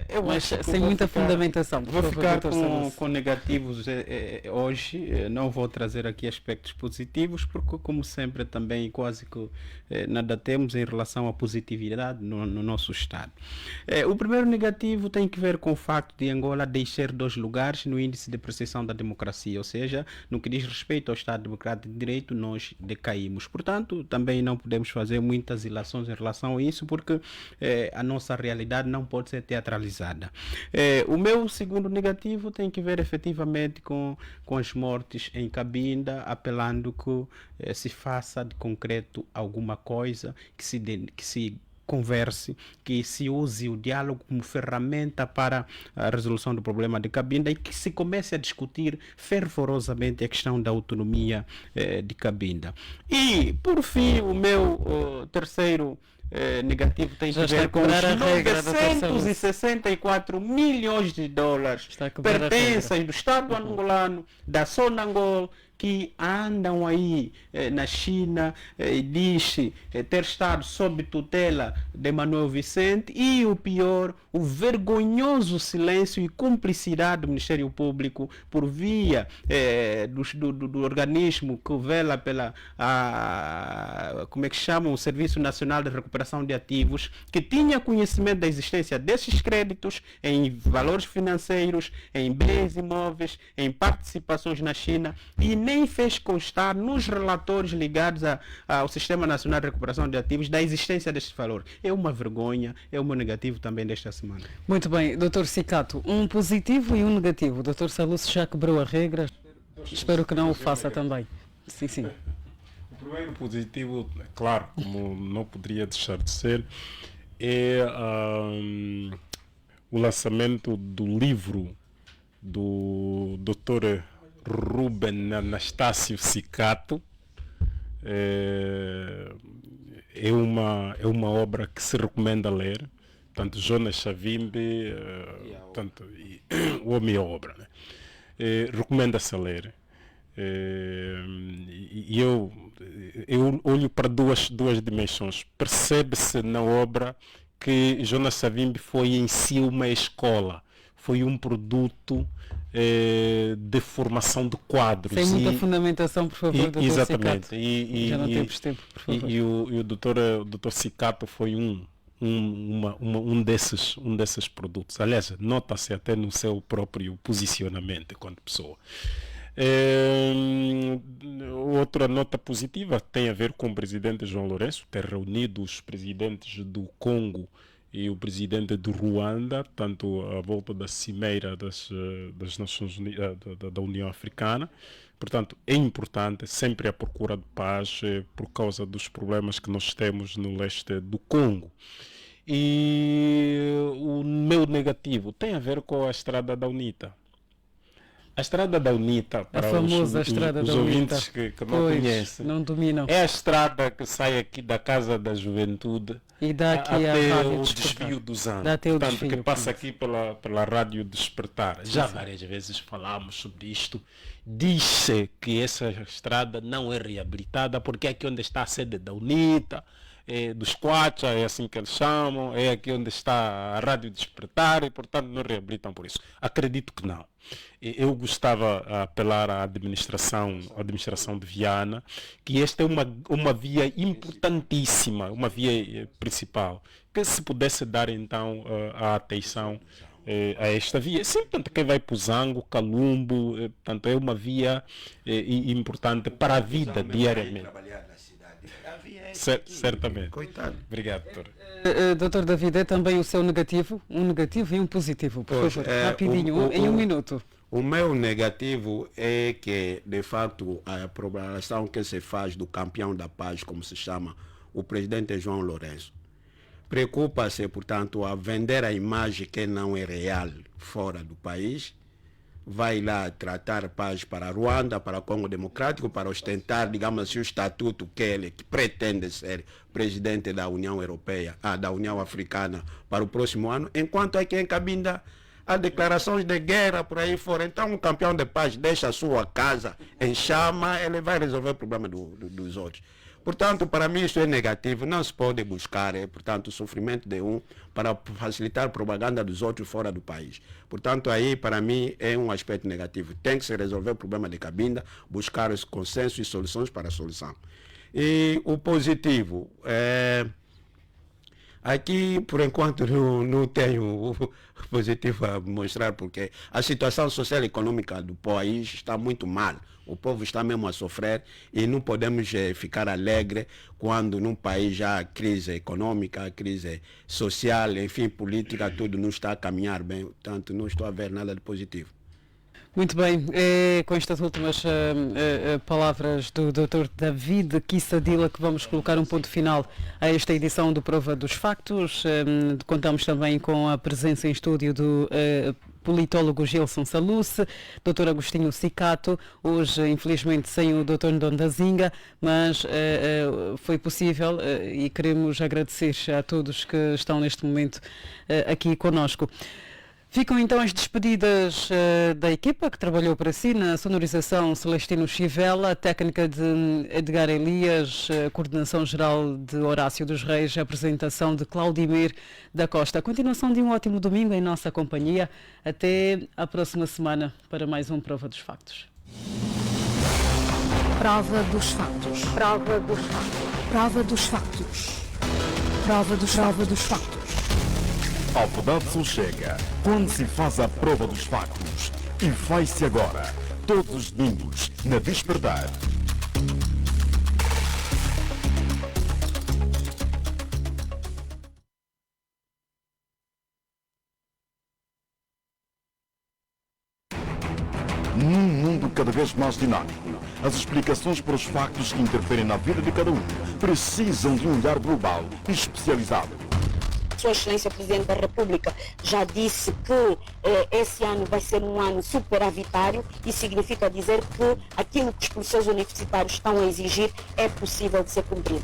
E: Eu
D: mas
E: acho que
D: sem muita fundamentação.
E: Vou ficar com negativos hoje. Não vou trazer aqui aspectos positivos, porque, como sempre, também quase que nada temos em relação à positividade no nosso Estado. O primeiro negativo tem que ver com o facto de Angola deixar 2 lugares no índice de percepção da democracia, ou seja, no que diz respeito ao Estado Democrático de Direito, nós decaímos. Portanto, também não podemos fazer muitas ilações em relação a isso, porque a nossa realidade não pode ser teatralizada. O meu segundo negativo tem que ver efetivamente com as mortes em Cabinda, apelando que se faça de concreto alguma coisa, que se converse, que se use o diálogo como ferramenta para a resolução do problema de Cabinda e que se comece a discutir fervorosamente a questão da autonomia de Cabinda. E, por fim, o meu terceiro negativo tem que ver com os 964 milhões de dólares pertencem do Estado angolano, da Sonangol, que andam aí na China e diz ter estado sob tutela de Manuel Vicente, e o pior, o vergonhoso silêncio e cumplicidade do Ministério Público por via do organismo que vela pela como é que chamam, o Serviço Nacional de Recuperação de Ativos, que tinha conhecimento da existência desses créditos em valores financeiros, em bens imóveis, em participações na China, e nem fez constar nos relatórios ligados ao Sistema Nacional de Recuperação de Ativos da existência deste valor. É uma vergonha, é um negativo também desta semana.
D: Muito bem, Dr. Sicato, um positivo e um negativo. O Dr. Saluce já quebrou a regra, espero que não o faça também. Sim, sim.
F: O primeiro positivo, claro, como não poderia deixar de ser, é o lançamento do livro do Dr. Ruben Anastácio Sicato. É uma obra que se recomenda ler, tanto Jonas Savimbi, tanto o homem e a obra, né? recomenda-se a ler. E eu olho para duas dimensões. Percebe-se na obra que Jonas Savimbi foi em si uma escola, foi um produto de formação de quadros.
D: Sem muita fundamentação, por favor, doutor
F: exatamente.
D: Cicato. Já não temos tempo, por favor.
F: E o doutor Cicato foi um desses produtos. Aliás, nota-se até no seu próprio posicionamento enquanto pessoa. Outra nota positiva tem a ver com o presidente João Lourenço ter reunido os presidentes do Congo e o presidente do Ruanda, tanto à volta da cimeira das Nações Unidas, da União Africana. Portanto, é importante sempre a procura de paz por causa dos problemas que nós temos no leste do Congo. E o meu negativo tem a ver com a estrada da UNITA. A estrada da UNITA, para os ouvintes que não conhecem,
D: não dominam.
F: É a estrada que sai aqui da Casa da Juventude
D: e dá aqui
F: até o desvio dos anos. Portanto,
D: desvio,
F: que passa aqui pela Rádio Despertar. Já várias vezes falamos sobre isto. Diz-se que essa estrada não é reabilitada porque é aqui onde está a sede da UNITA, dos Quacha, é assim que eles chamam, é aqui onde está a Rádio Despertar e, portanto, não reabilitam por isso. Acredito que não. Eu gostava de apelar à administração de Viana, que esta é uma via importantíssima, uma via principal, que se pudesse dar então a atenção a esta via. Sim, portanto, quem vai para o Zango, Calumbo, portanto, é uma via importante para a vida diariamente. Certamente.
G: Coitado.
F: Obrigado, doutor.
D: Doutor David, é também o seu negativo? Um negativo e um positivo, por favor, rapidinho, em um minuto.
G: O meu negativo é que, de facto, a programação que se faz do campeão da paz, como se chama, o presidente João Lourenço, preocupa-se, portanto, a vender a imagem que não é real fora do país, vai lá tratar paz para Ruanda, para Congo Democrático, para ostentar, digamos assim, o estatuto que ele pretende ser presidente da União Europeia, da União Africana para o próximo ano, enquanto aqui em Cabinda há declarações de guerra por aí fora. Então o campeão de paz deixa a sua casa em chama, ele vai resolver o problema dos outros. Portanto, para mim isso é negativo, não se pode buscar, portanto, o sofrimento de um para facilitar a propaganda dos outros fora do país. Portanto, aí, para mim, é um aspecto negativo. Tem que se resolver o problema de Cabinda, buscar os consensos e soluções para a solução. E o positivo, aqui, por enquanto, não tenho o positivo a mostrar, porque a situação social e econômica do país está muito mal. O povo está mesmo a sofrer e não podemos ficar alegre quando num país já há crise econômica, crise social, enfim, política, tudo não está a caminhar bem. Portanto, não estou a ver nada de positivo.
D: Muito bem, com estas últimas palavras do Dr. David Quissadilla que vamos colocar um ponto final a esta edição do Prova dos Factos. Contamos também com a presença em estúdio do politólogo Gilson Saluce, Dr. Agostinho Cicato, hoje infelizmente sem o Dr. Ndondazinga, mas foi possível e queremos agradecer a todos que estão neste momento aqui conosco. Ficam então as despedidas da equipa que trabalhou para si, na sonorização Celestino Chivela, a técnica de Edgar Elias, a coordenação geral de Horácio dos Reis, a apresentação de Claudimir da Costa. A continuação de um ótimo domingo em nossa companhia. Até à próxima semana para mais um Prova dos Factos.
B: Prova dos Factos. Prova dos Factos. Prova dos Factos. Prova dos Factos.
C: A verdade chega quando se faz a prova dos factos. E faz-se agora, todos os domingos, na Despertar. Num mundo cada vez mais dinâmico, as explicações para os factos que interferem na vida de cada um precisam de um olhar global e especializado.
I: Sua Excelência Presidente da República já disse que esse ano vai ser um ano superavitário e significa dizer que aquilo que os professores universitários estão a exigir é possível de ser cumprido.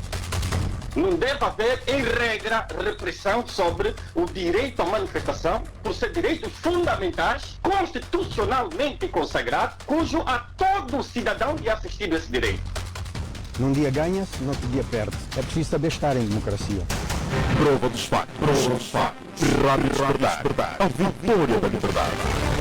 J: Não deve haver, em regra, repressão sobre o direito à manifestação, por ser direitos fundamentais, constitucionalmente consagrados, cujo a todo cidadão é assistido esse direito.
K: Num dia ganha-se, no outro dia perde. É preciso saber estar em democracia.
A: Prova dos factos. Rádio Despertar. A vitória da liberdade.